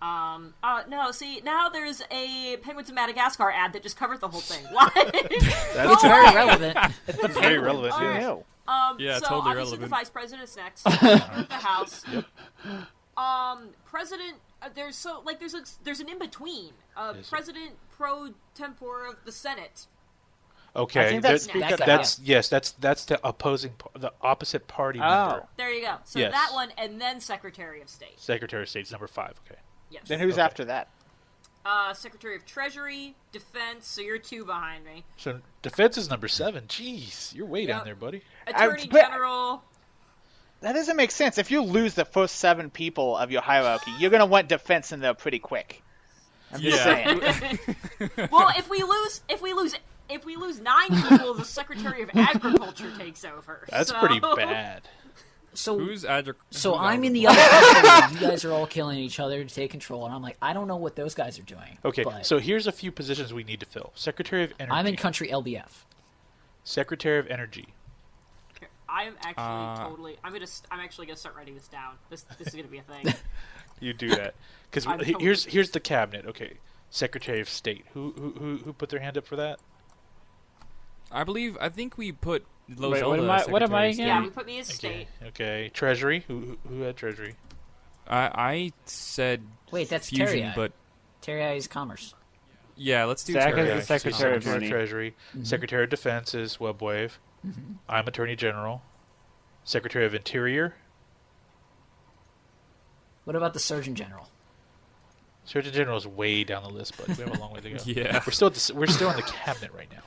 No, see, now there's a Penguins of Madagascar ad that just covered the whole thing. Why? It's very relevant. It's very relevant. All Yeah. right. Ew. Yeah, so totally obviously the relevant. vice president's next. Speaker of the House. President. There's an in between. Is it? President pro tempore of the Senate. Okay. I think that's that- Speaker of the that's House. yes. That's the the opposite party member. There you go. So Yes. that one, and then Secretary of State. Secretary of State's number 5. Okay. Yes. Then who's Okay. after that? Secretary of Treasury, Defense. So you're 2 behind me. So defense is number 7. Jeez, you're way down Yep. there, buddy. Attorney but- General. That doesn't make sense. If you lose the first 7 people of your hierarchy, you're going to want defense in there pretty quick. I'm just saying. Well, if we lose 9 people, the Secretary of Agriculture takes over. That's so... pretty bad. So who's I'm in the other country. You guys are all killing each other to take control, and I'm like, I don't know what those guys are doing. Okay, but so here's a few positions we need to fill. Secretary of Energy. I'm in country LBF. Secretary of Energy. Okay, I'm actually totally. I'm actually gonna start writing this down. This is gonna be a thing. You do that because here's the cabinet. Okay, Secretary of State. Who put their hand up for that? I think we put Lo Wait, Zelda. what am I Secretary of again? Yeah, we put me as state. Okay. Treasury. Who had Treasury? I said Wait, that's Fusion, Terry. but Terry is commerce. yeah, let's do Zach Terry. is the Secretary of Money. Treasury. Secretary of Defense is Webwave. I'm Attorney General. Secretary of Interior. What about the Surgeon General? Surgeon General is way down the list, but we have a long way to go. Yeah. We're still in the cabinet right now.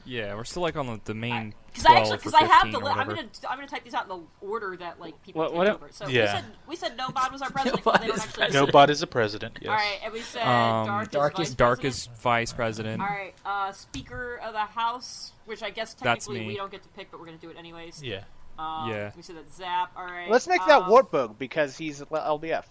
Yeah, we're still like on the main. Because I 12 or have 15 the or I'm whatever. gonna type these out in the order that like people What take over. So Yeah. we said Nobod was our president. Nobod they don't is actually Nobod is the president. Yes. All right, and we said Dark Dark is is vice Vice president. President. All right, Speaker of the House, which I guess That's technically me. we don't get to pick, but we're gonna do it anyways. Yeah. Yeah. We said that Zap. All right. Let's make that Wartburg because he's LBF.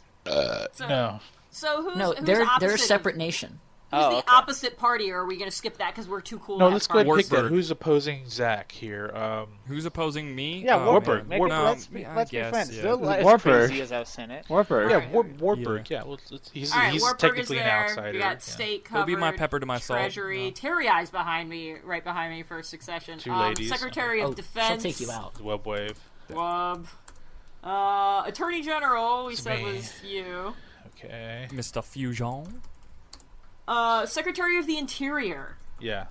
So, No. So who's No, who's they're opposite a of- separate nation. Who's the okay. opposite party, or are we gonna skip that because we're too cool? No, to let's have go ahead and parties? pick that. Wartburg. Who's opposing Zach here? Who's opposing me? Yeah, Oh, Wartburg. man. Make No, let's I be guess, friends. yeah. They're as Wartburg. crazy as our Senate. Wartburg. Yeah, Alright. Wartburg. Yeah, well, he's All right, he's Wartburg technically is an there. outsider. We got yeah. state He'll covered. be my pepper to my salt. Treasury. No. Terry Eyes behind me, right behind me for succession. Two ladies. Secretary of Defense. She'll take you out. Webwave. Wub. Attorney General. We It's said me. was you. Okay. Mr. Fusion. Secretary of the Interior. Yeah.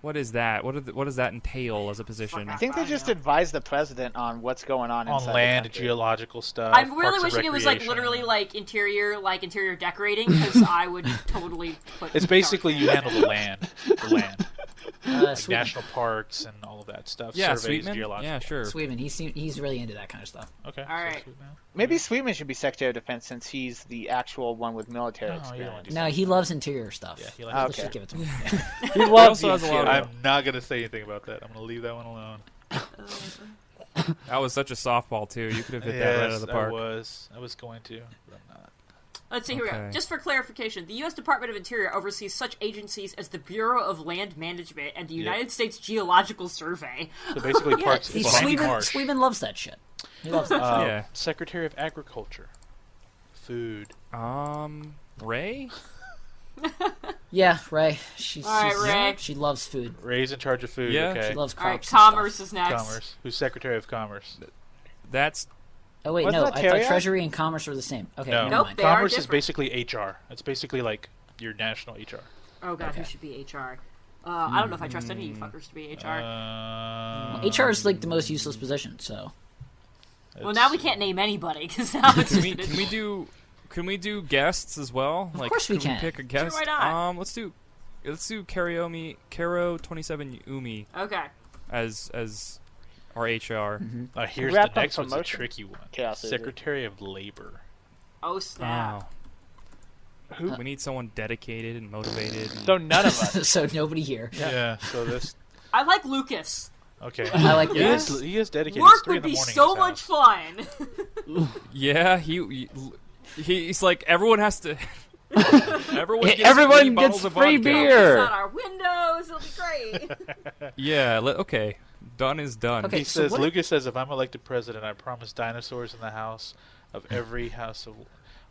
What is that? What does that entail as a position? I think they just advise the president on what's going on inside On the land, country. geological stuff. I'm really parks and wishing it was like recreation. literally like interior decorating because I would totally put. It's basically you handle the land, like Sweetman. national parks and all of that stuff. Yeah, surveys, Sweetman. geological. Yeah, sure. Sweetman, he's really into that kind of stuff. Okay. All right. Sweetman. Maybe Sweetman should be Secretary of Defense since he's the actual one with military No, you don't experience. wanna do No, he loves interior stuff. Yeah, he likes Okay. Let's just give it to him. He He loves also has a lot of- I'm not gonna say anything about that. I'm gonna leave that one alone. That was such a softball too. You could have hit that right out of the park. I was going to, but I'm not. Let's see, here we go. Okay. Just for clarification, the U.S. Department of Interior oversees such agencies as the Bureau of Land Management and the United States Geological Survey. So basically, parks. He's Bonnie Sweetman, Marsh. Sweetman loves that shit. He loves that shit. Yeah. Secretary of Agriculture, Food. Ray? Yeah, Ray. She's, All right, she's- Ray. She loves food. Ray's in charge of food. Yeah, Okay. She loves All right, crops. and Commerce stuff. is next. Commerce. Who's Secretary of Commerce? That's Oh wait, Wasn't no. that I Terry? thought Treasury and Commerce were the same. Okay, No, never Nope, mind. they are Commerce is different. basically HR. It's basically like your national HR. Oh god, Okay. who should be HR? I don't know if I trust any of you fuckers to be HR. HR is like the most useless position. So well, now we can't name anybody because now it's can just we do guests as well? Of course we can. can. Pick a guest. why not? Let's do Caro 27 Umi Okay. as our HR. Here's Wrap the up next one's a promotion. tricky one. Chaos Savior. Secretary of Labor. Oh snap! Wow. We need someone dedicated and motivated. So none of us. so nobody here. Yeah. So this. I like Lucas. Okay. I like he this. is dedicated. Work It's 3 would in the be morning so in his much house. fun. Yeah, he's like everyone has to. Everyone gets Everyone free gets bottles of free vodka. beer. It's on our windows. It'll be great. Yeah. Okay. Done is done. Okay. He So says, what- Lucas says, if I'm elected president, I promise dinosaurs in the house of every house of,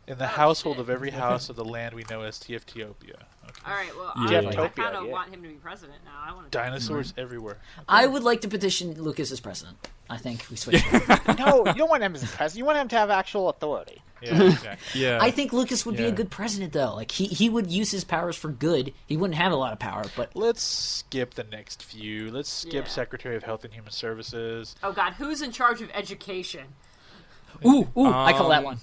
in the household shit. of every house of the land we know as TFTopia. Okay. All right. Well, Yeah. I Utopia, kind of yeah. want him to be president now. I want to. Dinosaurs everywhere. I would like to petition Lucas as president. I think we switch. it. No, you don't want him as president. You want him to have actual authority. Yeah, exactly. Yeah. I think Lucas would be a Yeah. good president, though. Like he would use his powers for good. He wouldn't have a lot of power, but Let's skip the next few. Let's skip Yeah. Secretary of Health and Human Services. Oh God, who's in charge of education? ooh, I call that one.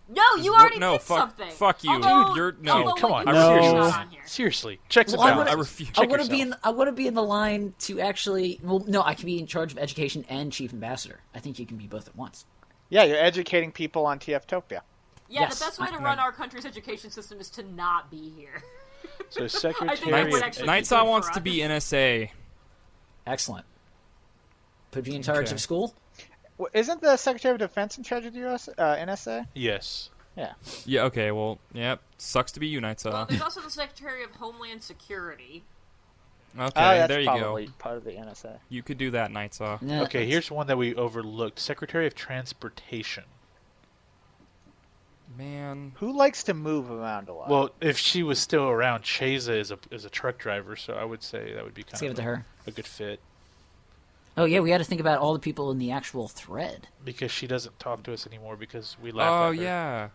No, you already no, picked something. fuck you. Although- Dude, you're- no, although, come like, on. Lucas I is refuse. not on here. Seriously, checks and Well, I balances. I refuse. I Check want to be yourself. in. I want to be in the line to actually. Well, no, I can be in charge of education and chief ambassador. I think you can be both at once. Yeah, you're educating people on TFtopia. Yeah, Yes. the best way to run our country's education system is to not be here. So I Secretary think that would of actually- Nightsaw wants to be NSA. Excellent. Put me in charge Okay. of school. Well, isn't the Secretary of Defense in charge of the U.S. NSA? Yes. Yeah. Okay. Well. Yep. Sucks to be you, Night Well, Saw. there's also the Secretary of Homeland Security. Okay. That's there you probably go. part of the NSA. You could do that, Night Saw. No, Okay, here's one that we overlooked. Secretary of Transportation. Man. Who likes to move around a lot? Well, if she was still around, Cheza is a truck driver, so I would say that would be let's kind give it of to her. a good fit. Oh yeah, we got to think about all the people in the actual thread. Because she doesn't talk to us anymore because we laughed Oh at her. yeah.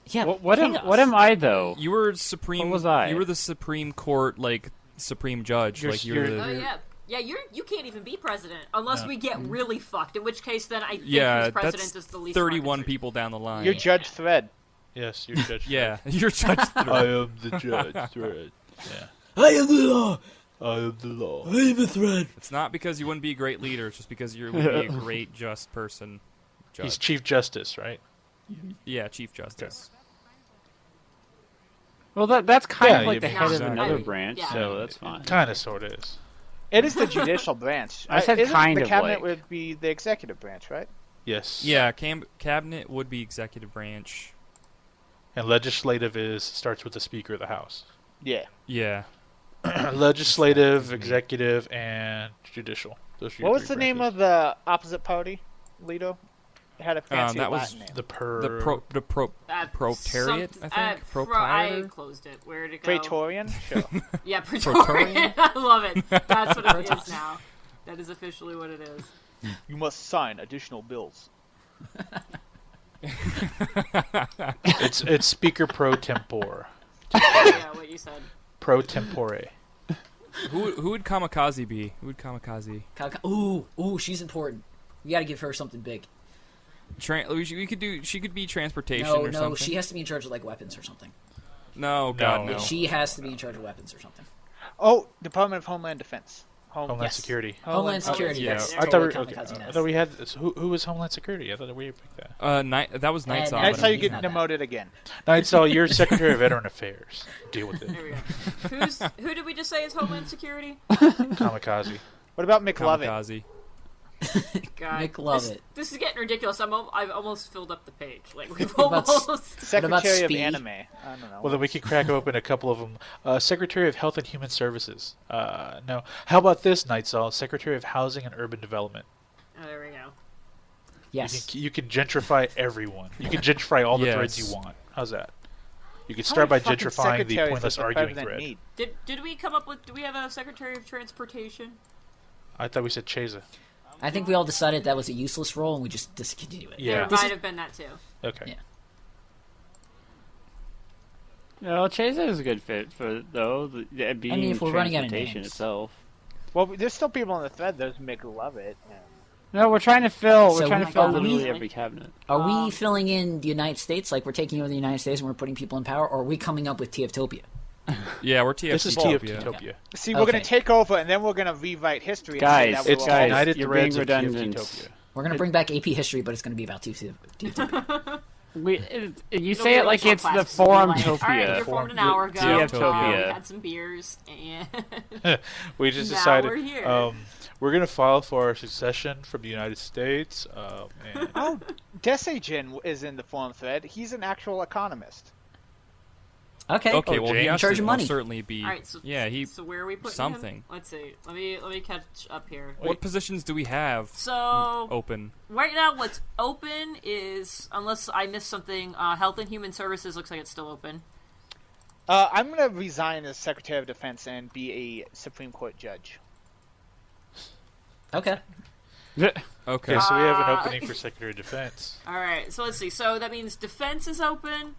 Yeah. What am chaos. I though? You were Supreme. What was I? You were the Supreme Court, like Supreme Judge. You're- Like you were you're- the. Oh yeah. Yeah, you can't even be president unless we get really fucked. In which case, then I think Yeah, who's president that's is the least. 31 fucking- people down the line. You're Judge Thread. Yes, you're Judge. Yeah, you're Judge. I am the judge. Thread. Yeah. I am the law. I am the law. I am the thread. It's not because you wouldn't be a great leader. It's just because you would be a great, just person. Judge. He's Chief Justice, right? Yeah, Chief Justice. Well, that's kind Yeah, of like you the mean- head of Exactly. another branch, Yeah. so that's fine. Kind of, sort of is. It is the judicial branch. I said Isn't kind the of cabinet like. would be the executive branch, right? Yes. Yeah, cabinet would be executive branch. And legislative starts with the Speaker of the House. Yeah. Yeah. Legislative, executive, and judicial. Those are your What was three the name branches. of the opposite party, Lito? It had a fancy that was Latin name. The The proletariat, I think. I Proprietor. closed it. Where did it go? Praetorian? Sure. Yeah, Praetorian. Praetorian? I love it. That's what it is now. That is officially what it is. You must sign additional bills. It's Speaker pro tempore. Yeah, what you said. Pro tempore. Who would Kamikaze be? Who would Kamikaze? Ooh, she's important. We got to give her something big. We could do. She could be transportation No, or something. she has to be in charge of like weapons or something. No, God, No. no. She has to be in charge of weapons or something. Oh, Department of Homeland Defense. Homeland Yes. Security. Homeland Security. yeah. Yes, I thought totally we, okay, kamikaze I nest. thought we had this. Who was Homeland Security? I thought we picked that. That was Night Saw. That's but how you he's get not that. demoted again. Night Saw, you're Secretary of Veteran Affairs. Deal with it. There we go. Who did we just say is Homeland Security? Kamikaze. What about McLovin? Kamikaze. God, Nick Lovett. This is getting ridiculous. I've almost filled up the page. Like we've about almost. Secretary of Speed? Anime. I don't know. Well, then we could crack open a couple of them. Secretary of Health and Human Services. No. How about this, Night Saw? Secretary of Housing and Urban Development. Oh, there we go. Yes. You can gentrify everyone. You can gentrify all the Yes. threads you want. How's that? You could How start by many fucking gentrifying the secretaries pointless does the arguing president thread. need? Did we come up with? Do we have a Secretary of Transportation? I thought we said Cheza. I think we all decided that was a useless role and we just discontinued it. Yeah. There This might is- have been that too. Okay. Yeah. No, Cheza is a good fit for though. Being if we're running out of transportation names. itself. Well, there's still people on the thread. There's McLovett. No, we're trying to fill. So We're trying we- to fill are we- literally every cabinet. Are we filling in the United States? Like we're taking over the United States and we're putting people in power? Or are we coming up with TFtopia? Yeah, we're TFC. This is Utopia. Utopia. See, we're Okay. going to take over, and then we're going to rewrite history. Guys, and say that It's we were all- United you're Threads being of redundant. TFTopia. We're going to bring back AP history, but it's going to be about TFtopia. You say it like it's the Forum All right, Topia. you're formed an hour ago. TFTopia. We had some beers, and We just Now decided we're here. we're going to file for our succession from the United States. And Oh, Desajin is in the forum thread. He's an actual economist. Okay. Okay, well, he James. has Charge to of money. most certainly be. all right. So yeah, he. So where are we putting something. him? Let's see. Let me catch up here. What positions do we have So open? right now, what's open is, unless I missed something, Health and Human Services looks like it's still open. I'm going to resign as Secretary of Defense and be a Supreme Court judge. Okay. Okay. okay, so we have an opening for Secretary of Defense. All right. So let's see. So that means Defense is open.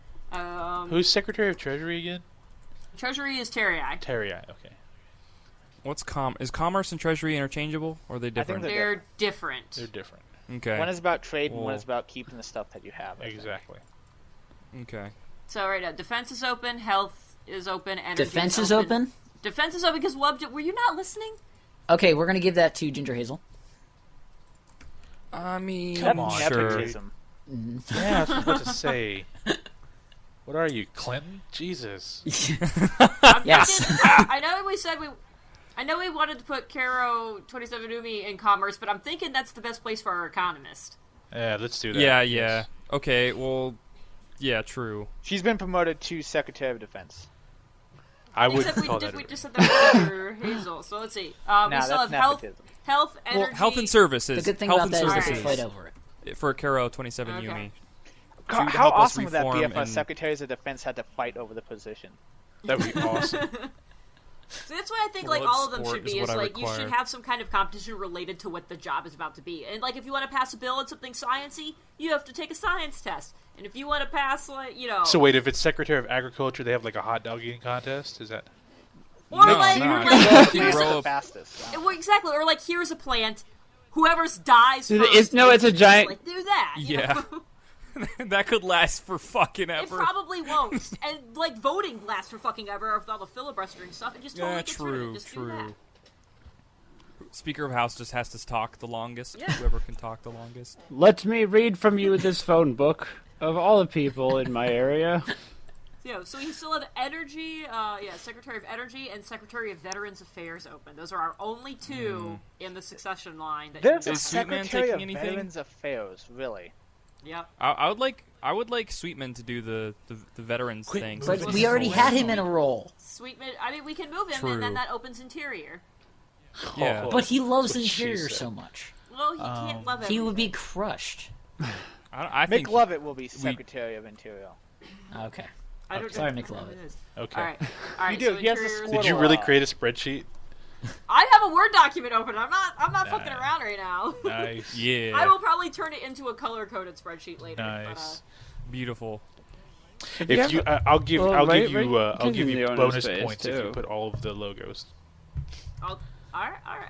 Who's Secretary of Treasury again? Treasury is Terry. Terry. Okay. What's is commerce and treasury interchangeable, or are they different? they're They're different. They're different. Okay. One is about trade, and one Well- is about keeping the stuff that you have. I think. Exactly. Okay. So right now, Defense is open. Health is open. Energy Defense is open? Defense is open because Wub. Were you not listening? Okay, we're going to give that to Ginger Hazel. I mean, Come on, sure. Nepotism. Yeah, I was about to say. What are you, Clinton? Jesus. Yes. I know we said we. I know we wanted to put Caro 27 Umi in commerce, but I'm thinking that's the best place for our economist. Yeah, let's do that. Yeah. Yes. Okay, well, yeah, true. She's been promoted to Secretary of Defense. I would Except call we that. just said that for Hazel. So let's see. We still have health, energy. Well, health and services. The good thing health about that and is they services can fight over it. for Caro 27 Okay. Yumi. How awesome would that be if our and... Secretaries of Defense had to fight over the position? That would be awesome. So that's what I think. Like Blood all of them sport should is be. what Is I like you require. should have some kind of competition related to what the job is about to be. And like if you want to pass a bill on something sciencey, you have to take a science test. And if you want to pass like So wait, if it's Secretary of Agriculture, they have like a hot dog eating contest? Is that? or No, like, no, or I like think here's grow a, up- Fastest. well, exactly. Or like here's a plant. Whoever's dies Dude, first. it's a giant- Like, do that. you Yeah. know? that could last for fucking It ever. probably won't. And, like, voting lasts for fucking ever with all the filibustering stuff. It just totally Yeah, gets rid of true, it. Just do that. true. Speaker of House just has to talk the longest. Yeah. Whoever can talk the longest. Let me read from you this phone book of all the people in my area. Yeah, so we still have Energy, Secretary of Energy and Secretary of Veterans Affairs open. Those are our only two in the succession line. That There's a Is Sweetman Secretary of taking anything? Veterans Affairs, really. Yep. I would like Sweetman to do the veterans thing. But since we he's already the had last him in a one. role. Sweetman, I mean, we can move him, True. and then that opens Interior. Yeah. But he loves That's what she Interior said. so much. Well, he can't love He would be everything. crushed. I Mick think Lovett will be Secretary of Interior. Okay. I don't Sorry, know Mick what Lovett. it is. Okay. All right. You do, So he has a Interior is- squad. Did you really create a spreadsheet? I have a Word document open. I'm not fucking Nice. around right now. Nice. yeah. I will probably turn it into a color-coded spreadsheet later. Nice. Beautiful. If you, I'll give, Well, I'll right- give you, right- I'll give in you the owner's bonus space, points if you too. put all of the logos. All right.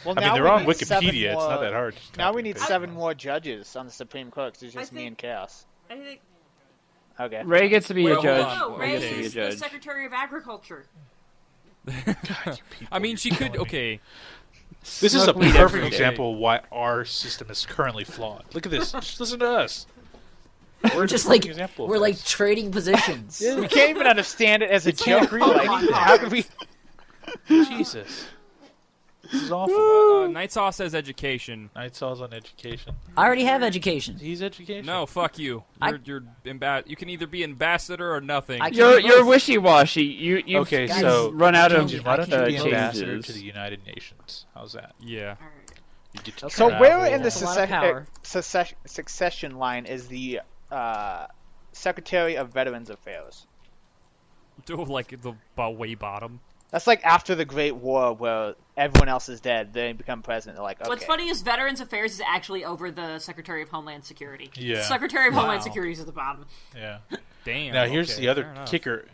Well, I mean, now they're we on need seven Wikipedia. It's more- not that hard. Just Now copy we and need paste. 7 more judges on the Supreme Court, 'cause it's just I me think- and Chaos. I think. Okay. Ray gets to be Well, a judge. hold on. No, Ray Ray gets to be a is the judge. Secretary of Agriculture. I mean, she could. Okay. This is a Smoke weed perfect every day. example of why our system is currently flawed. Look at this. Just listen to us. We're just a like perfect example of we're like this. trading positions. We can't even understand it as a joke. a Like, Pokemon how card. could we? Jesus. This is awful. Night Saw says education. Night Saw's on education. I already have education. He's education. No, fuck you. You're you can either be ambassador or nothing. I can't You're both. wishy-washy. You've Okay, Guys, so run out of Jin, why don't you be changes. ambassador to the United Nations? How's that? Yeah. All right. You get to So travel. where in the That's a lot of power. succession line is the Secretary of Veterans Affairs? Do like the way bottom. That's like after the Great War, where everyone else is dead, they become president. They're like, okay. What's funny is Veterans Affairs is actually over the Secretary of Homeland Security. Yeah. Secretary of Homeland Wow. Security is at the bottom. Yeah. Damn. Now here's okay, the other fair enough. kicker.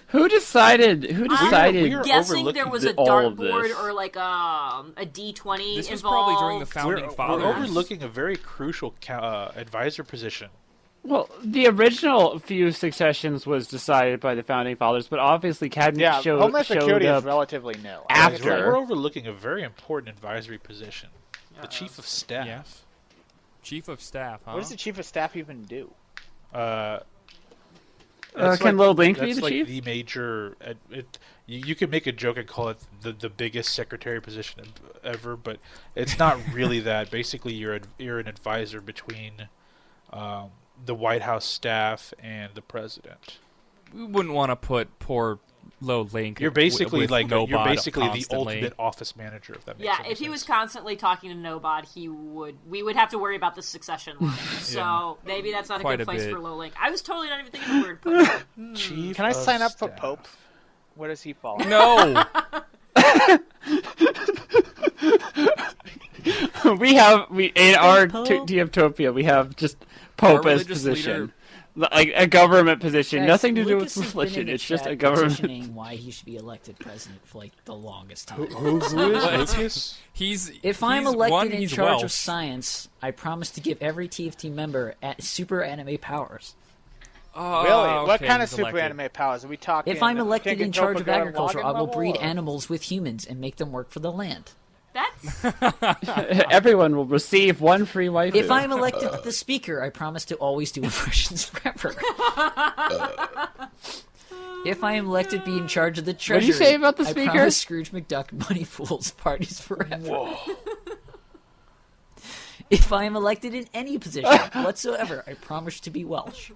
Who decided? Who decided? we are Guessing overlooking there was a all of dartboard this. or like a D20 This was involved. probably during the founding We're fathers. overlooking a very crucial advisor position. Well, the original few successions was decided by the founding fathers, but obviously cabinet Yeah, showed Homeland Security up is relatively new. after. We're overlooking a very important advisory position. The chief of staff. Yeah. Chief of staff, huh? What does the chief of staff even do? Can Lil Link be that's the like chief? the major. You can make a joke and call it the biggest secretary position ever, but it's not really that. Basically, you're an advisor between the White House staff and the president. We wouldn't want to put poor Low Link. You're basically with like Nobod you're basically the constantly. ultimate office manager. If that makes Yeah, any if he sense. was constantly talking to Nobod, we would have to worry about the succession line. So maybe that's not a Quite good a place bit. for Low Link. I was totally not even thinking of the word put. Chief Can I of sign up for staff. Pope? Where does he fall? No. we in our Pope. Dioptopia we have just Pope as religious position, leader. like a government position, Guys, nothing to do Lucas with has been in religion. the It's just chat a government. petitioning why he should be elected president for like the longest time. Who is Lucas? He's If I'm he's elected one, in he's charge Welsh. of science, I promise to give every TFT member super anime powers. Oh, Really? What okay, kind of he's super elected. anime powers are we talking? If I'm elected in charge of Tinkotopa agriculture, I Login will level, breed or- animals with humans and make them work for the land. That's Everyone will receive one free waifu. If I'm elected the speaker, I promise to always do impressions forever. If I am elected to be in charge of the What treasury, did you say about the I speaker? promise Scrooge McDuck money pools parties forever. Whoa. If I am elected in any position whatsoever, I promise to be Welsh.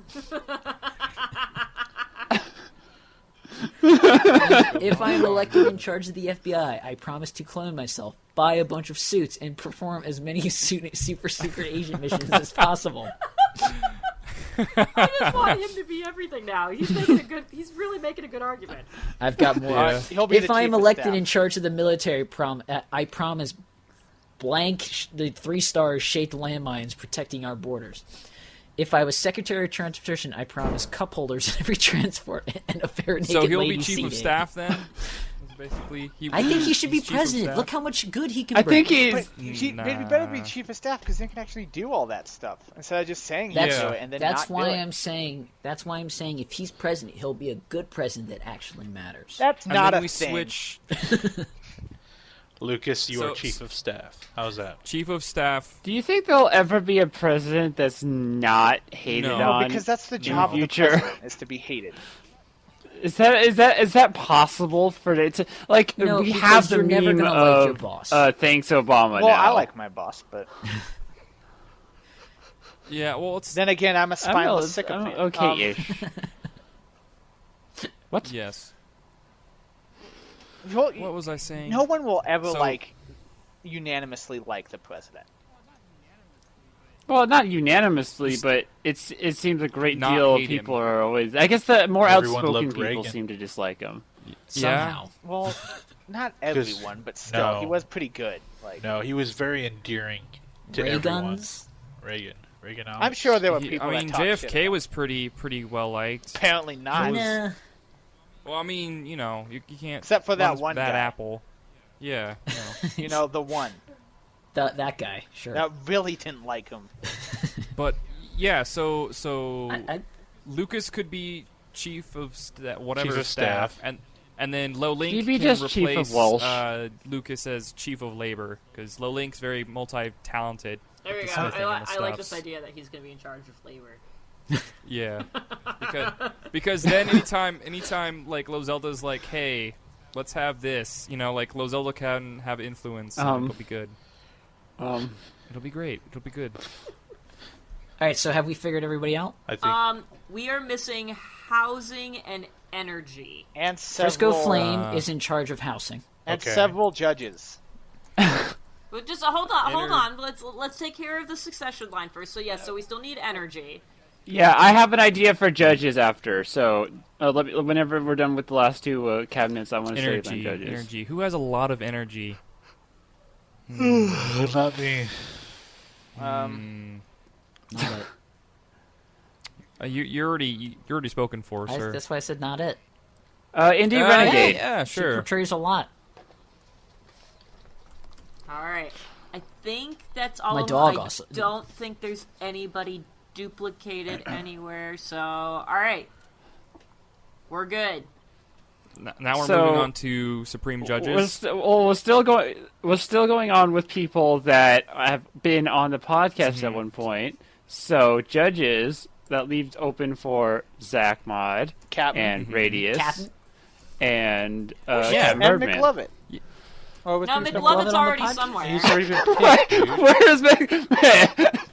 If I am elected in charge of the FBI, I promise to clone myself, buy a bunch of suits, and perform as many super secret agent missions as possible. I just want him to be everything now. He's making a good. He's really making a good argument. I've got more. Yeah. He'll be If the I am chief of elected staff. in charge of the military, I promise blank the 3 stars shaped landmines protecting our borders. If I was Secretary of Transportation, I promise cup holders in every transport and a fair naked So he'll lady be chief of seating. staff then. Basically, I think he should be he's chief of president. staff. Look how much good he can I bring. think But he's. he better be Nah. chief of staff because they can actually do all that stuff instead of just saying he That's- can do it and then That's not why do it. I'm saying. That's why I'm saying if he's president, he'll be a good president that actually matters. That's And not then a we thing. switch Lucas, you are So- chief of staff. How's that? chief of staff. Do you think there'll ever be a president that's not hated No. No, on? because that's the in job of the future? president is to be hated. Is that possible for it to like No, we because have the you're never meme gonna of like your boss. Thanks Obama. Well, now. I like my boss, but Yeah, well, it's then again, I'm a I'm spineless sycophant. okay-ish. What? yes. What What was I saying? No one will ever So- unanimously like the president. Well, not unanimously, but it seems a great Not deal of hate him. people are always. I guess the more Everyone outspoken loved people Reagan. seem to dislike him. Somehow. Well, not everyone, but still, no. he was pretty good. No, he was very endearing to everyone. Reagan's. Reagan. I'm sure there were He- people I mean, that talked shit JFK about was pretty well liked. him. Apparently not. Nah. Well, I mean, you know, you can't. Except for that run one bad guy. apple. Yeah. You know, the one That guy, sure. that really didn't like him. But yeah, so I, Lucas could be chief of whatever Chief of staff. and then Low Link He'd be can just chief of replace Welsh. Lucas as chief of labor because Low Link's very multi-talented. There we with go. the smithing and the I like this stuffs. idea that he's going to be in charge of labor. Yeah, because then anytime like Lozelda's like, hey, let's have this, you know, like Lozelda can have influence. And it'll be good. It'll be great. It'll be good. all right, so have we figured everybody out? I think. We are missing housing and energy. And Frisco several, Flame is in charge of housing. and Okay. several judges. But just hold on. Let's take care of the succession line first. So yes, so we still need energy. Yeah, I have an idea for judges after. So whenever we're done with the last two cabinets, I want to save on Energy, judges. energy. Who has a lot of energy? Not me. Not it. You're already spoken for, sir. That's why I said not it. Indie Renegade. Yeah, She sure. portrays a lot. All right. I think that's all. My of dog them. also- I don't think there's anybody duplicated anywhere. So all right, we're good. Now we're So- moving on to Supreme Judges. We're still going on with people that have been on the podcast at one point. So judges that leaves open for Zach Mod Captain. and Radius Captain? and yeah, Captain And Birdman. McLovin. Or was No, Mr. McLovin McLovin's on the already podcast? somewhere. He's already been picked, dude. Where's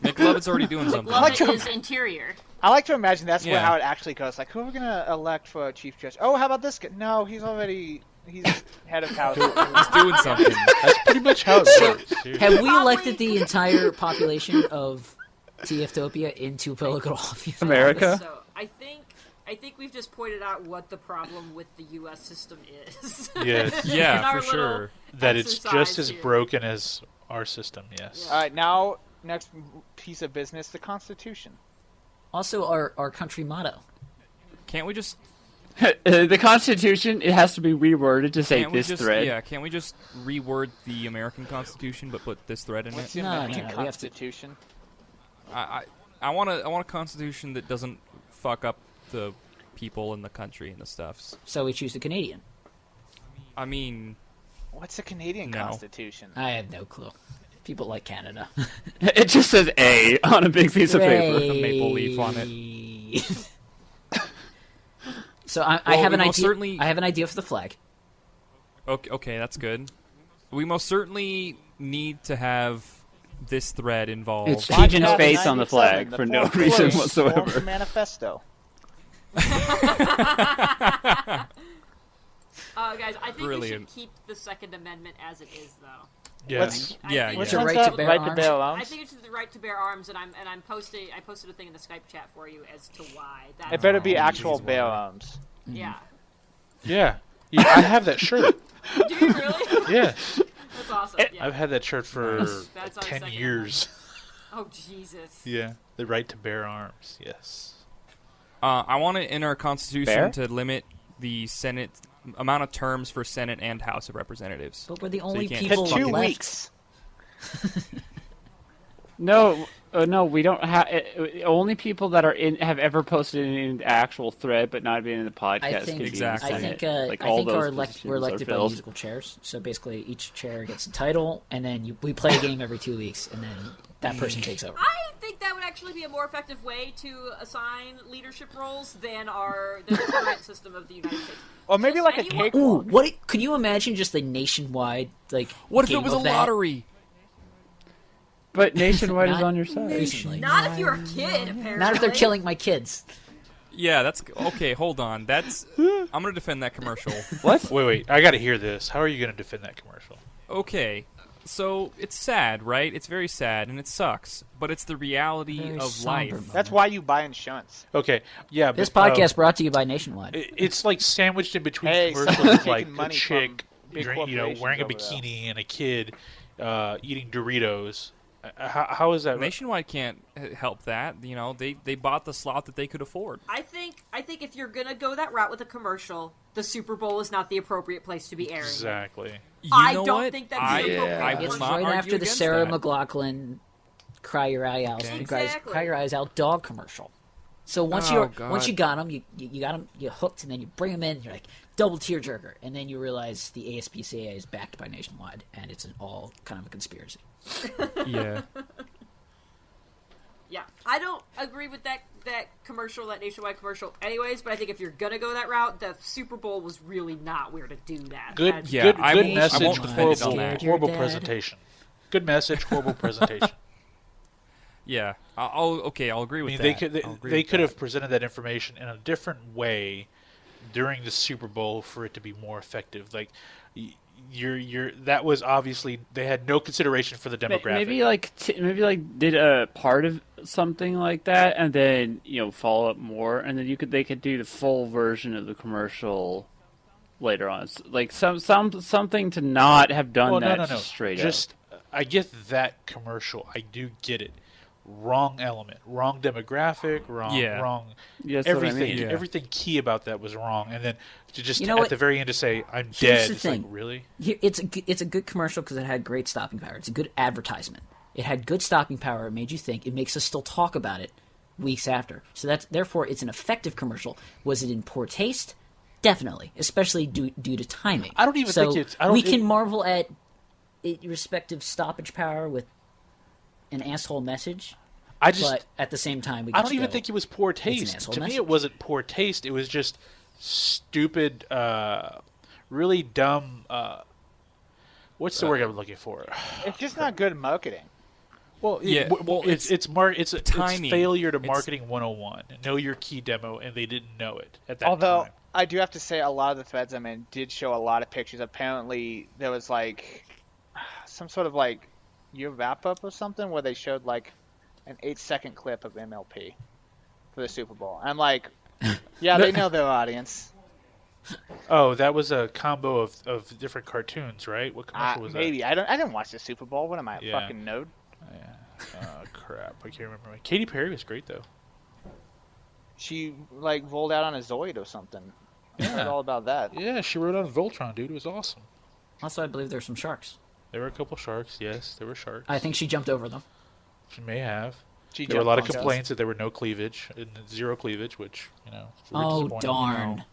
McLovin's already doing something. McLovin is interior. I like to imagine that's Yeah. how it actually goes. Like, who are we gonna elect for a chief judge? Oh, how about this guy? No, he's head of house. He's doing something. That's pretty much how it works, dude. Have we Probably- elected the entire population of TFtopia into political office? America? So I think we've just pointed out what the problem with the U.S. system is. Yes. In Yeah, our for little sure. That it's exercise just as here. broken as our system, yes. All right, now next piece of business: the Constitution. Also, our country motto. Can't we just? The Constitution, it has to be reworded to say Can't we this just? thread. Yeah. Can't we just reword the American Constitution but put this thread in What's it? the No, American no, we have to- Constitution? I want a constitution that doesn't fuck up the people in the country and the stuffs. So we choose the Canadian. I mean, What's the Canadian No. Constitution? I have no clue. People like Canada. It just says A on a big piece of paper. a maple leaf on it. So I Well, have we an idea. most certainly- I have an idea for the flag. Okay, that's good. We most certainly need to have this thread involved. It's Keegan's Podcast face on the 97, flag the for no fourth reason place whatsoever. formed manifesto. Guys, I think we Brilliant. should keep the Second Amendment as it is, though. Yes. Yeah, I yeah. Which The one's right that? to bear Right arms? to bear I arms? think it's the right to bear arms, and I posted a thing in the Skype chat for you as to why. That's It better be all. actual bear arms. Yeah. Yeah. I have that shirt. Do you really? Yeah. That's awesome. Yeah. I've had that shirt for That's our 10 Second years. Oh Jesus. Yeah. The right to bear arms. Yes. I want it in our Constitution Bear? to limit the Senate amount of terms for Senate and House of Representatives. But we're the you only can't people just To 2 left. weeks. No, no, we don't have. Only people that are in have ever posted in the actual thread, but not been in the podcast. I can think be in the Exactly. I Senate. think Like, I all think those we're positions are elected by filled. musical chairs. So basically, each chair gets a title, and then we play a game every 2 weeks, and then that person takes over. I think that would actually be a more effective way to assign leadership roles than the current system of the United States. Or maybe Just like a anyone- cake. Ooh, what? Could you imagine just a nationwide like? What if game it was a of that? lottery? But nationwide is Not on your side. recently. Not if you're a kid, apparently. Not if they're killing my kids. Yeah, that's okay. Hold on, that's I'm gonna defend that commercial. What? Wait. I got to hear this. How are you going to defend that commercial? Okay, so it's sad, right? It's very sad and it sucks, but it's the reality Very of somber life. moment. That's why you buy insurance. Okay. Yeah. This but, podcast brought to you by Nationwide. It's like sandwiched in between Hey, commercials someone's of like taking a money chick, from big wearing a corporations over there. bikini and a kid eating Doritos. How is that? Nationwide can't help that. You know, they bought the slot that they could afford. I think if you're gonna go that route with a commercial, the Super Bowl is not the appropriate place to be airing. it. Exactly. You I know don't what? think that's I, the appropriate I place. will It's not right argue after the against Sarah that. McLachlan "Cry Your Eye Out," Okay. Exactly. Cry Your Eyes Out dog commercial. So once Oh, you God. once you got them, you got them, you hooked, and then you bring them in. You're like double tearjerker, and then you realize the ASPCA is backed by Nationwide, and it's all kind of a conspiracy. Yeah. Yeah, I don't agree with that commercial, that Nationwide commercial, anyways. But I think if you're gonna go that route, the Super Bowl was really not where to do that. Good. That's- Yeah, good. I Good won't- message. I won't defend it on horrible, that. horrible Your dad. presentation. Good message. Horrible presentation. Yeah. I'll agree I with mean, that. they could have presented that information in a different way during the Super Bowl for it to be more effective. Like, that was obviously they had no consideration for the demographic. Maybe like did a part of something like that, and then follow up more, and then they could do the full version of the commercial later on. Like something to not have done that no. straight Just I get that commercial. I do get it. Wrong element, wrong demographic, wrong. Yeah, that's what I Everything, mean. Yeah. everything key about that was wrong, and then to just You know at what? the very end to say I'm Here's dead. the It's like thing. really. It's a good commercial because it had great stopping power. It's a good advertisement. It had good stopping power. It made you think. It makes us still talk about it weeks after. So therefore it's an effective commercial. Was it in poor taste? Definitely, especially due to timing. I don't even so think it's- I don't- we can marvel at respective stoppage power with an asshole message. I just But at the same time, we I can don't even go, think it was poor an taste. asshole To me, message. it wasn't poor taste. It was just stupid, really dumb. What's the word I'm looking for? It's just not good marketing. Well, Yeah, well, it's timing. failure to It's- marketing 101. Know your key demo, and they didn't know it at that Although time. I do have to say, a lot of the threads I'm in did show a lot of pictures. Apparently, there was like some sort of like your wrap up or something where they showed like an 8-second clip of MLP for the Super Bowl. I'm like, yeah, they know their audience. Oh, that was a combo of different cartoons, right? What commercial was Maybe I didn't watch the Super Bowl. What am I, a Yeah. fucking node? that? Yeah. Crap. I can't remember. Katy Perry was great though. She like rolled out on a Zoid or something. I heard all about that. Yeah, she rode on Voltron, dude. It was awesome. Also, I believe there's some sharks. There were a couple sharks. Yes, there were sharks. I think she jumped over them. She may have. She There were a lot of jumped on complaints that there were no cleavage and zero cleavage, which is very Oh disappointing. darn!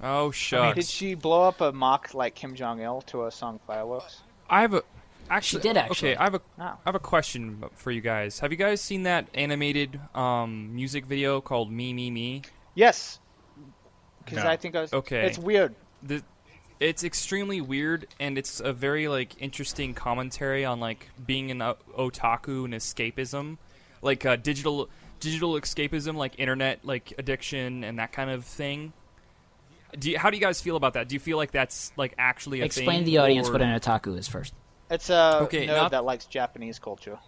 Oh shucks. Did she blow up a mock like Kim Jong Il to a song Fireworks? I have a actually. She did, actually. Okay, I No. have a question for you guys. Have you guys seen that animated music video called Me Me Me? Yes. Because No. I think Okay. it's weird. It's extremely weird, and it's a very like interesting commentary on like being an otaku and escapism, like digital escapism, like internet like addiction and that kind of thing. How do you guys feel about that? Do you feel like that's like actually a thing? Explain to the audience or... what an otaku is first. It's a Okay, nerd that likes Japanese culture.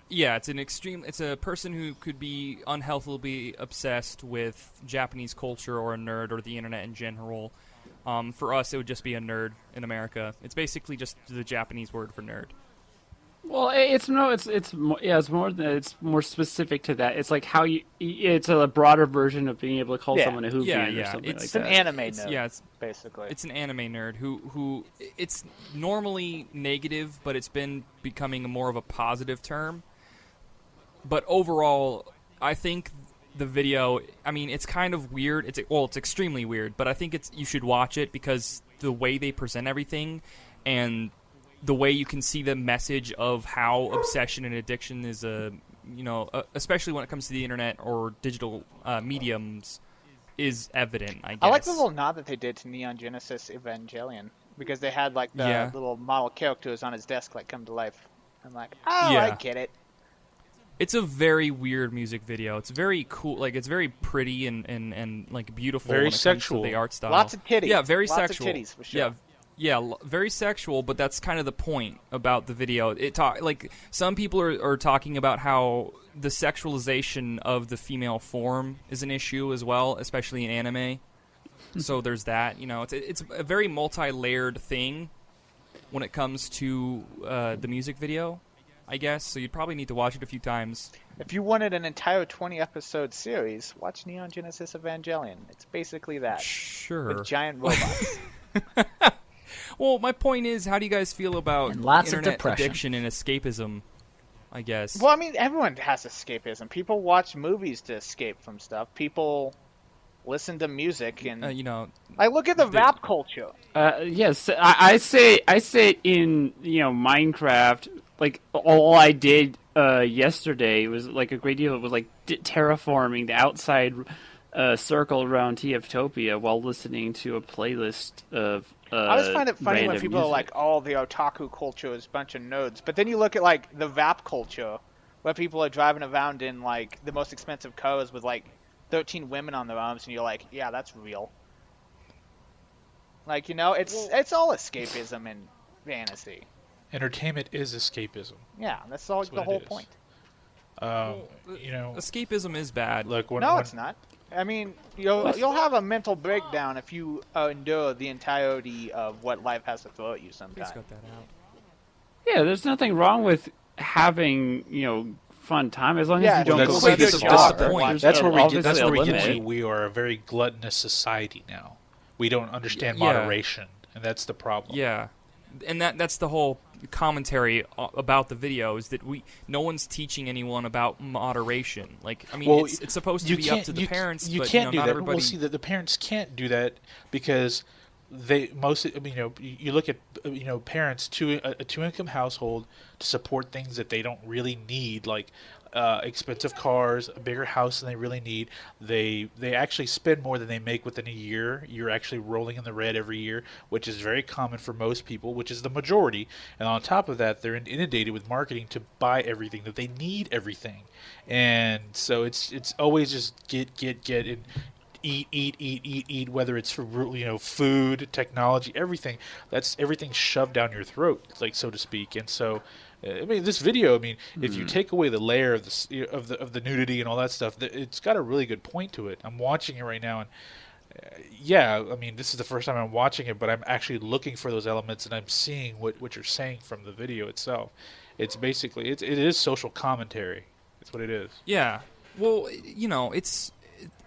Yeah, it's a person who could be unhealthily obsessed with Japanese culture or a nerd or the internet in general. For us, it would just be a nerd in America. It's basically just the Japanese word for nerd. Well, it's more specific to that. It's like how it's a broader version of being able to call someone a Hoovian or something like It's that. an anime nerd. Yeah, basically. It's an anime nerd who it's normally negative, but it's been becoming more of a positive term. But overall, I think the video, I mean, it's kind of weird. It's extremely weird, but I think you should watch it because the way they present everything and the way you can see the message of how obsession and addiction is especially when it comes to the internet or digital mediums, is evident, I guess. I like the little nod that they did to Neon Genesis Evangelion because they had like the little model characters on his desk like come to life. I'm like, I get it. It's a very weird music video. It's very cool. Like, it's very pretty and like beautiful. Very when it sexual. comes to the art style. Lots of titties. Yeah, very Lots sexual. of titties, for sure. Yeah, very sexual. But that's kind of the point about the video. Like some people are talking about how the sexualization of the female form is an issue as well, especially in anime. So there's that. It's a very multi-layered thing when it comes to the music video, I guess. So you'd probably need to watch it a few times. If you wanted an entire 20-episode series, watch Neon Genesis Evangelion. It's basically that. Sure. With giant robots. Well, my point is, how do you guys feel about And lots of internet depression. addiction and escapism, I guess? Well, I mean, everyone has escapism. People watch movies to escape from stuff. People listen to music and like look at the rap culture. Yes, I say in Minecraft. Like all I did yesterday was like a great deal. It was like terraforming the outside circle around TFtopia while listening to a playlist of. I always find it funny when random people are music. like, "Oh, the otaku culture is a bunch of nerds," but then you look at like the rap culture, where people are driving around in like the most expensive cars with like 13 women on their arms, and you're like, "Yeah, that's real." Like it's all escapism and fantasy. Entertainment is escapism. Yeah, that's the what whole it is. point. Escapism is bad. Look, It's not. I mean, you'll have a mental breakdown if you endure the entirety of what life has to throw at you Please sometimes. cut that out. Yeah, there's nothing wrong with having fun time as long Yeah, as you don't well, go that's- quit your that's job. the point. That's where we Obviously get. That's where we a get to. limit. We are a very gluttonous society now. We don't understand Yeah. moderation, and that's the problem. Yeah, and that's the whole commentary about the video is that no one's teaching anyone about moderation. Like, I mean, Well, it's supposed to be up to the parents, You but can't do not that. everybody. Well, see, the parents can't do that because they mostly. I mean, you look at parents a two-income household to support things that they don't really need, like expensive cars, a bigger house than they really need. They actually spend more than they make within a year. You're actually rolling in the red every year, which is very common for most people, which is the majority. And on top of that, they're inundated with marketing to buy everything, that they need everything. And so it's always just get and eat, whether it's for food, technology, everything. That's everything shoved down your throat, like, so to speak. And so I mean, this video. I mean, if you take away the layer of the nudity and all that stuff, it's got a really good point to it. I'm watching it right now, and I mean, this is the first time I'm watching it, but I'm actually looking for those elements, and I'm seeing what you're saying from the video itself. It's basically it is social commentary. That's what it is. Yeah, well,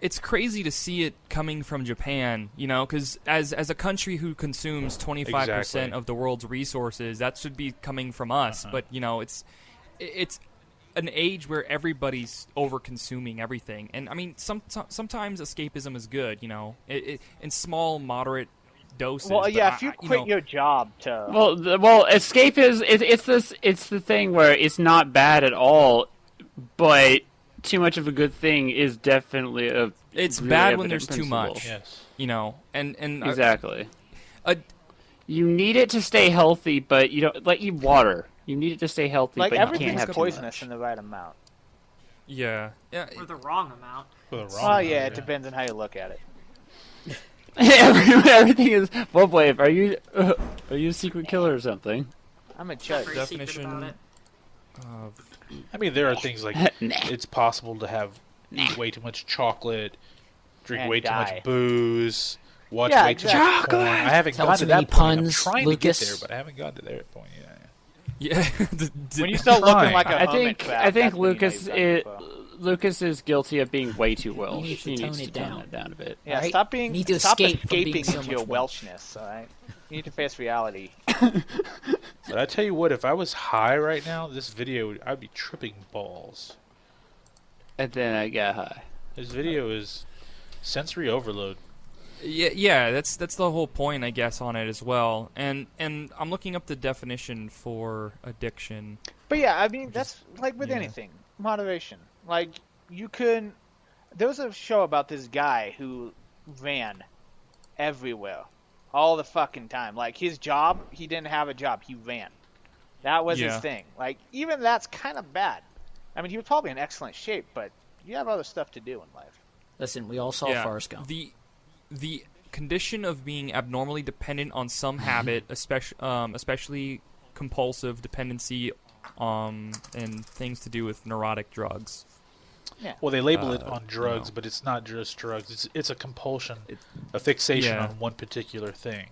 it's crazy to see it coming from Japan, because as a country who consumes 25% Exactly. of the world's resources, that should be coming from us. But it's an age where everybody's over-consuming everything, and I mean, sometimes escapism is good, in small, moderate doses. Well, but yeah, if you quit your job to Well, escape is it's the thing where it's not bad at all, but too much of a good thing is definitely a It's really bad when evident there's too principle. much. Yes. You know, and Exactly. uh, You need it to stay healthy, but you don't like you water. You need it to stay healthy, Like but you can't everything's have too poisonous much. in the right amount. yeah. Or the wrong amount. For the wrong Oh yeah, one, it depends on how you look at it. Everything is. Well, wait. Are you a secret killer or something? I'm a Not judge. very secret Definition. about it. I mean, there are things like Nah. it's possible to have eat way too much chocolate, drink And way too die. much booze, watch Yeah, way too much exactly. porn. I haven't Tell gotten too to that many point. I'm puns, trying Lucas. to get there, but I haven't gotten to that point yet. Yeah. When you start looking Trying. like a I hermit think crab, I think that's when you know Lucas you've done is it well. Lucas is guilty of being way too Welsh. You need to He tone needs it to tone down. it down a bit. Yeah, Alright? stop being. You need to stop escape from being escaping so into your much Welsh. Welshness. All right. You need to face reality. But I tell you what, if I was high right now, this video I'd be tripping balls. And then I got high. This video is sensory overload. Yeah, that's the whole point, I guess, on it as well. And I'm looking up the definition for addiction. But yeah, I mean that's like with yeah. anything, moderation. Like you could. There was a show about this guy who ran everywhere, all the fucking time. Like his job, he didn't have a job, he ran. That was his Yeah. thing. Like even that's kind of bad. I mean, he was probably in excellent shape, but you have other stuff to do in life. Listen, we all saw Forrest Gump. The condition of being abnormally dependent on some habit, especially compulsive dependency, and things to do with neurotic drugs. Well, they label it on you drugs, know. but it's not just drugs. It's a compulsion, a fixation yeah. on one particular thing.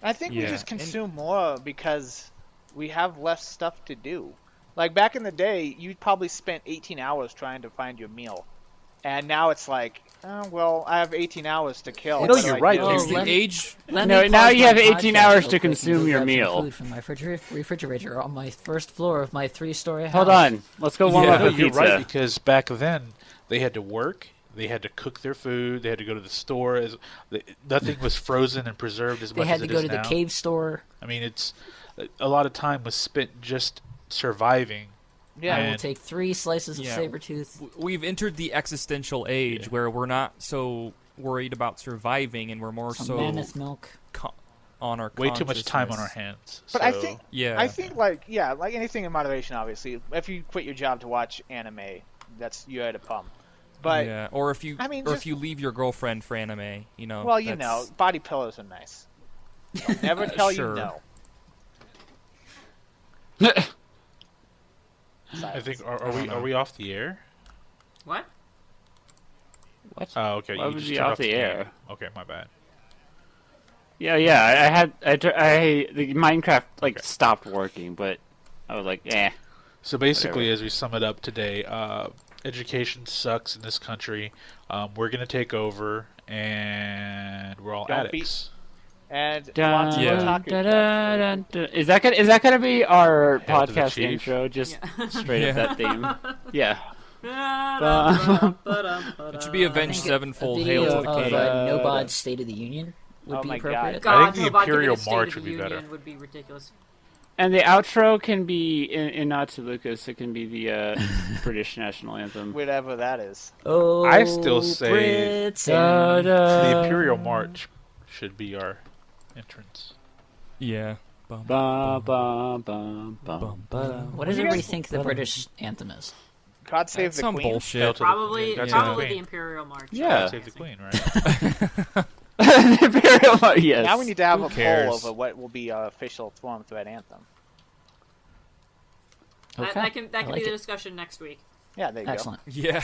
I think we Yeah, just and- consume more because we have less stuff to do. Like back in the day, you probably spent 18 hours trying to find your meal. And now it's like, oh, well, I have 18 hours to kill. No, What do you're I right. do? It's Oh, the let me- age. Let No, me now pause you my have 18 podcast hours real to quick and consume go your grab some meal. Food from my refrigerator on my first floor of my 3-story house. Hold on. Let's go warm Yeah. up No, a you're pizza. right, because back then they had to work, they had to cook their food, they had to go to the store. Nothing was frozen and preserved as They much had as to it go is to the now. cave store. I mean, it's a lot of time was spent just surviving. Yeah. I will And- take 3 slices of Yeah. Sabretooth. We've entered the existential age Yeah. where we're not so worried about surviving, and we're more Some so mammoth milk. on our Way too much time on our consciousness. hands. But I so- think Yeah. I think like anything in moderation. Obviously, if you quit your job to watch anime, that's you're at a pump. But yeah, or if you I mean, or just- if you leave your girlfriend for anime, you know. well, you know, that's- body pillows are nice. They'll never tell Sure. you no. I think are I don't we know. are we off the air? What? What? Oh, okay. Why you would just we turned off the game. air? Okay, my bad. Yeah. The Minecraft stopped working, but I was like, eh. So basically, Whatever. as we sum it up today, education sucks in this country. We're gonna take over, and we're all Don't be- addicts. And Dun, lots of Yeah. otaku dun, stuff. dun, dun. Is that gonna be our Hail to the podcast chief. intro? Just Yeah. straight up that theme. Yeah. It should be Avenged I think Sevenfold. a Hail video to the of king. Nobod's State of the Union would Oh be my God. appropriate. God, I think the nobody giving Imperial a State March of would the be better. Union would be ridiculous. And the outro can be in Nod to Lucas. It can be the British national anthem. Whatever that is. Oh, I still say Brits Da, and- da, The Imperial March should be our entrance. Yeah. Bum, Ba, bum, ba, bum, bum. bum, ba-dum. What does You everybody guys- think the British anthem is? God save That's the some Queen. bullshit. Hail to the- Probably, God save probably the the Queen. Imperial March. Yeah. God save the Queen, right? The Imperial March, yes. Now we need to have Who a cares? poll over what will be our official Storm Thread anthem. Okay. That can I be like the it. discussion next week. Yeah, there you Excellent. Yeah.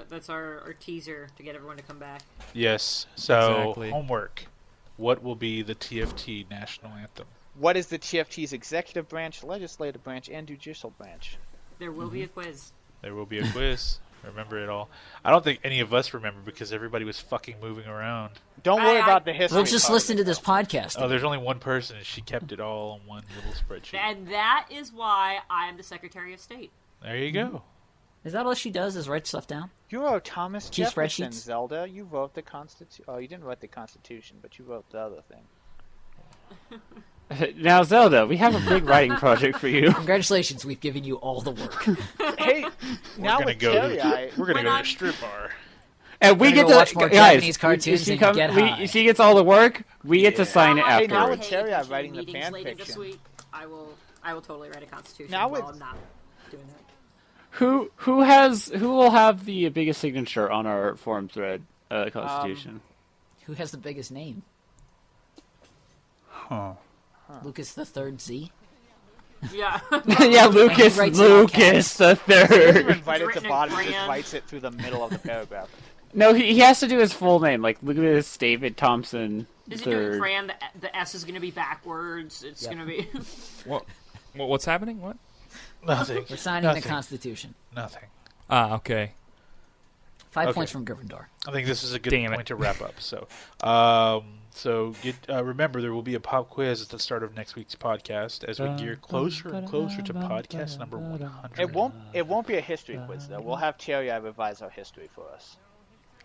That's our teaser to get everyone to come back. Yes. So Exactly. homework. What will be the TFT national anthem? go. What is the TFT's executive branch, legislative branch, and judicial branch? There will be a quiz. There will be a quiz. Remember it all. I don't think any of us remember because everybody was fucking moving around. Don't worry I- about the history. We'll just part of listen it, to this though. podcast. Oh, there's only one person, and she kept it all in one little spreadsheet. And that is why I am the Secretary of State. There you go. Is that all she does? Is write stuff down? You wrote Thomas Keep Jefferson, spreadsheets? Zelda. You wrote the Constitution. Oh, you didn't write the Constitution, but you wrote the other thing. Now, Zelda, we have a big writing project for you. Congratulations, we've given you all the work. Hey, now We're gonna with go. Terry, We're gonna When go to I'm- a strip bar. And we We're get gonna to watch more guys. Japanese cartoons she, and come, get high. she gets all the work. We get to sign it Hey, now afterwards. with Terry, I'm Attention writing the meetings fan later this fiction. week, I will totally write a constitution Now while it's- I'm not doing that. Who will have the biggest signature on our forum thread constitution? Who has the biggest name? Lucas the Third Z. Yeah. Yeah, Lucas writes it all Lucas the He doesn't third. even write it at the Written in bottom, he just crayon. writes it through the middle of the paragraph. No, he has to do his full name, like Lucas David Thompson Is he doing third. crayon? The S is going to be backwards. It's Yep. going to be. What's happening? What? Nothing. We're signing Nothing. the Constitution. Nothing. Ah, okay. 5 Okay. points from Gryffindor. I think this is a good Damn it. point to wrap up. So, remember there will be a pop quiz at the start of next week's podcast as we gear closer and closer to podcast number 100. It won't be a history quiz though. We'll have Terry revise our history for us.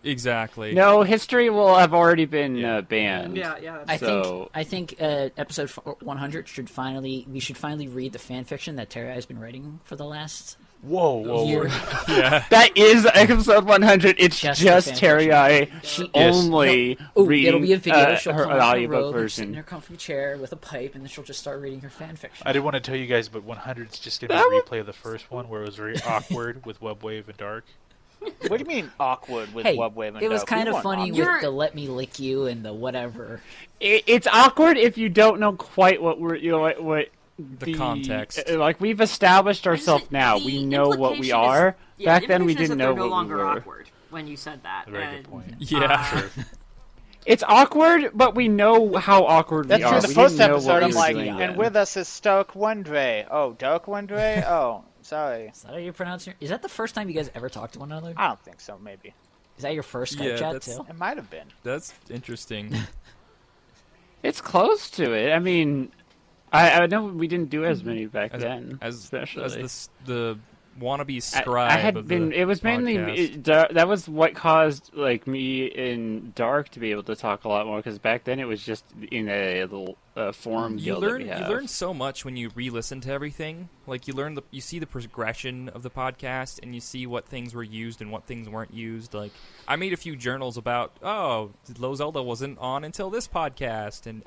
Exactly. No, history will have already been banned. yeah. I think episode 100 should finally read the fan fiction that Terry has been writing for the last Whoa. year. Yeah. That is episode 100. It's Just just, the fan Terry I She- only Ooh, reading it'll be a video. She'll her come out in a audiobook robe and sit in version. her comfy chair with a pipe, and then she'll just start reading her fan fiction. I didn't want to tell you guys, but 100 is just going to be a replay of the first one where it was very awkward with Webwave and Dark. What do you mean awkward with Hey, Webwave and it was Dope? kind We of weren't funny awkward. with You're- the "let me lick you" and the whatever. It's awkward if you don't know quite what we're what The context. Like we've established ourselves Just now. the We know what we implication are. is- yeah, Back the then we implication is didn't that know they're no what longer we were. awkward when you said that. A very good and, point. Yeah. It's awkward, but we know how awkward That's we true. are. The We first didn't know episode, what I'm we like, were doing and then. with us is Dark Wondre. Oh, Dark Wondre? Oh, sorry. Is that how you pronounce your? Is that the first time you guys ever talked to one another? I don't think so, maybe. Is that your first Skype Yeah, chat that's- too? It might have been. That's interesting. It's close to it. I mean, I know we didn't do as many back As then, as especially. the wannabe I scribe. had of been. The It was mainly podcast. that was what caused like me and Dark to be able to talk a lot more because back then it was just in a little forum You guild learn that we you have. learn so much when you re-listen to everything. Like you see the progression of the podcast, and you see what things were used and what things weren't used. Like I made a few journals about Low Zelda wasn't on until this podcast, and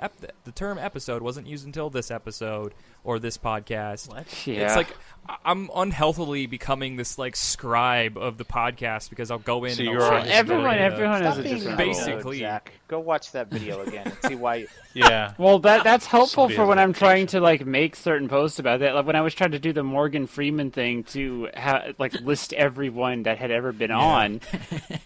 the term episode wasn't used until this episode or this podcast. What? Yeah. It's like I'm unhealthily becoming this like scribe of the podcast because I'll go in So and you're I'll all change everyone- the- everyone has Stop a being different mean, Basically. Zach. Go watch that video again and see why. Yeah. Well, that's helpful Somebody for has when a I'm trying to like make certain posts about that. Like when I was trying to do the Morgan Freeman thing to like list everyone that had ever been on,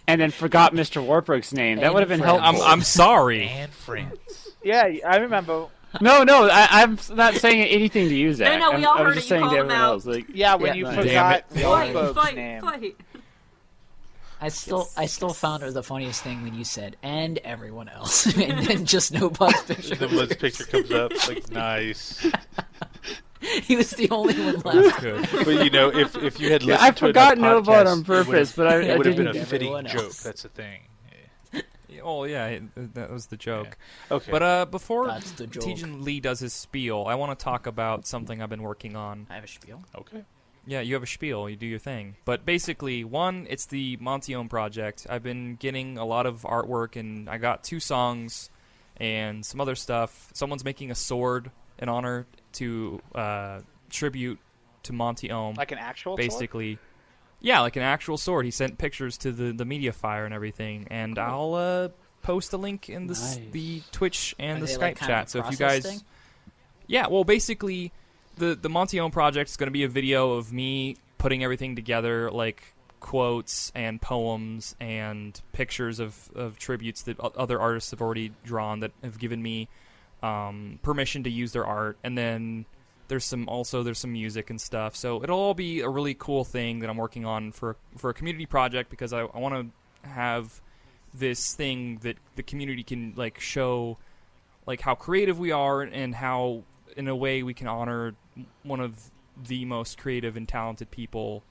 and then forgot Mr. Warbrook's name. That And would have been friends. helpful. I'm sorry. And friends. Yeah, I remember. No, I'm not saying anything to you, Zach. No, we all I was heard just it. You saying to called him everyone out. else. Like, Yeah, when Yeah, you no, forgot damn Wahlberg's Fight, name. fight. I still found it the funniest thing when you said "and everyone else" and then just no Buzz picture. The Blitz picture comes up. Like, nice. He was the only one left. Good. But, you know, if you had listened I to forgot enough Nobot podcasts, on purpose, but I it would have been didn't. a fitting Everyone joke. else. That's the thing. Oh yeah, that was the joke. Okay. But before That's the joke. Tejan Lee does his spiel, I want to talk about something I've been working on. I have a spiel. Okay. Yeah, you have a spiel, you do your thing. But basically, one, it's the Montione project. I've been getting a lot of artwork, and I got 2 songs and some other stuff. Someone's making a sword in honor to tribute to Montione. Like an actual sword? Basically. Yeah, like an actual sword. He sent pictures to the media fire and everything, and I'll post a link in Nice. the Twitch and Are the they, Skype like, kind of chat. a So if you process guys, thing? yeah, well, basically, the Montione project is going to be a video of me putting everything together, like quotes and poems and pictures of tributes that other artists have already drawn that have given me permission to use their art, and then there's some music and stuff. So it'll all be a really cool thing that I'm working on for a community project, because I want to have this thing that the community can like show like how creative we are, and how in a way we can honor one of the most creative and talented people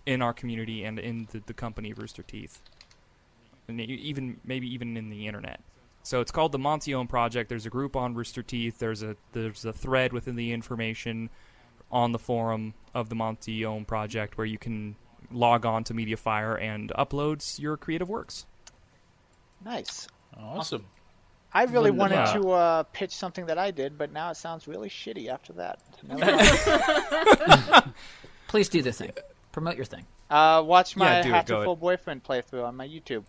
in our community and in the company Rooster Teeth, and maybe even in the internet. So it's called the Montione Project. There's a group on Rooster Teeth. There's a thread within the information on the forum of the Montione Project where you can log on to Mediafire and uploads your creative works. Nice. Awesome. I really wanted Yeah. to pitch something that I did, but now it sounds really shitty after that. Please do the thing. Promote your thing. Watch my Yeah, do it, go Hatcherful it. Boyfriend playthrough on my YouTube.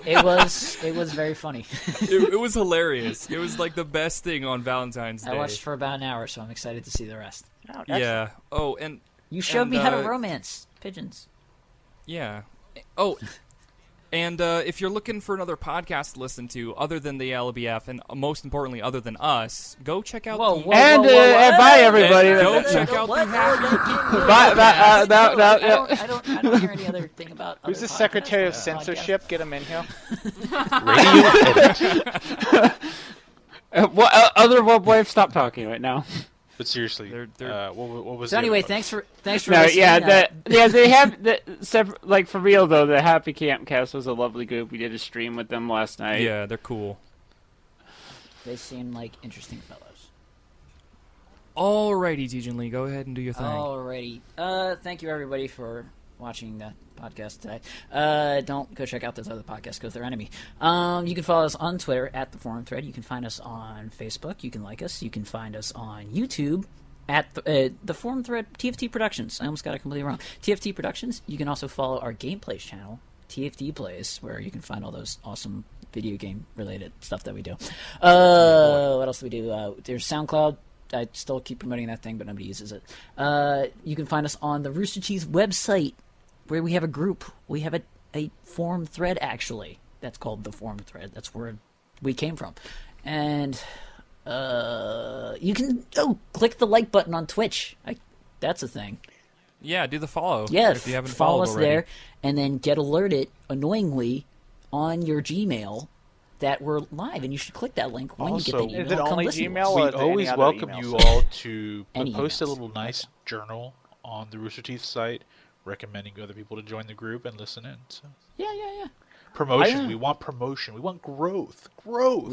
It was very funny. It was hilarious. It was like the best thing on Valentine's Day. I watched for about an hour, so I'm excited to see the rest. Oh, excellent. Yeah. Oh, and You showed me how to uh, romance pigeons. yeah. Oh, and if you're looking for another podcast to listen to other than the LBF, and most importantly, other than us, go check out Whoa, the... whoa, And bye everybody. Go check out What? the Happy... Bye. No. I don't hear any other thing about. Who's other the Secretary of podcasts. Censorship? Get him in here. Radio edit. What other wife? Stop talking right now. But seriously, They're- what was So the anyway, other thanks for No, listening. they have like for real though. The Happy Camp Cast was a lovely group. We did a stream with them last night. Yeah, they're cool. They seem like interesting fellows. Alrighty, Tejan Lee, go ahead and do your thing. Alrighty. Thank you everybody for watching the podcast today. Don't go check out those other podcasts because they're enemy. You can follow us on Twitter at the Forum Thread. You can find us on Facebook. You can like us. You can find us on YouTube at the Forum Thread TFT Productions. I almost got it completely wrong. TFT Productions. You can also follow our gameplays channel, TFT Plays, where you can find all those awesome video game related stuff that we do. What else do we do? There's SoundCloud. I still keep promoting that thing, but nobody uses it. You can find us on the Rooster Teeth website, where we have a group. We have a forum thread, actually. That's called the Forum Thread. That's where we came from. And you can click the like button on Twitch. That's a thing. Yeah, do the follow. Yeah, if you haven't follow followed us already. there, and then get alerted, annoyingly, on your Gmail that we're live, and you should click that link when you get the Also, email. Is it and come only listen to Gmail us. or We are there any always other welcome emails? you all to Any post a emails. little nice journal on the Rooster Teeth site, recommending other people to join the group and listen in. So, Yeah. promotion. We want promotion. We want growth. Growth.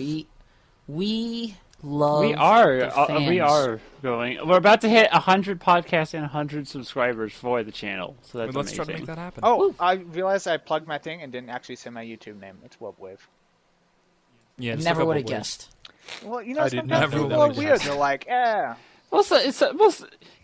We love We are. the fans. We are going. We're about to hit 100 podcasts and 100 subscribers for the channel. So that's Let's try amazing. to make that happen. Oh, I realized I plugged my thing and didn't actually say my YouTube name. It's Wubwave. Yeah, just Never look up would have Wubwave. guessed. Well, you know, I did sometimes not know people that are weird. existed. They're like,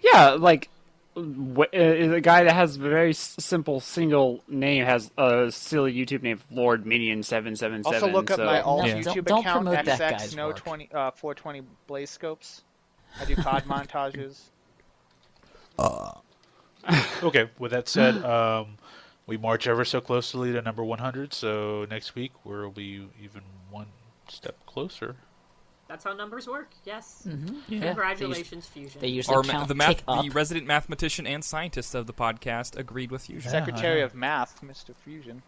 Yeah, like a guy that has a very simple single name has a silly YouTube name, Lord Minion 777. Also look up my alt Yeah. YouTube Don't account, promote that XX guy's no work. 420 Blaze Scopes. I do COD montages. Okay, with that said, we march ever so closely to number 100, so next week we'll be even one step closer. That's how numbers work. Yes. Yeah. Congratulations, Fusion. They use Our the count the tick up. the resident mathematician and scientist of the podcast agreed with Fusion. Secretary of Math, Mr. Fusion.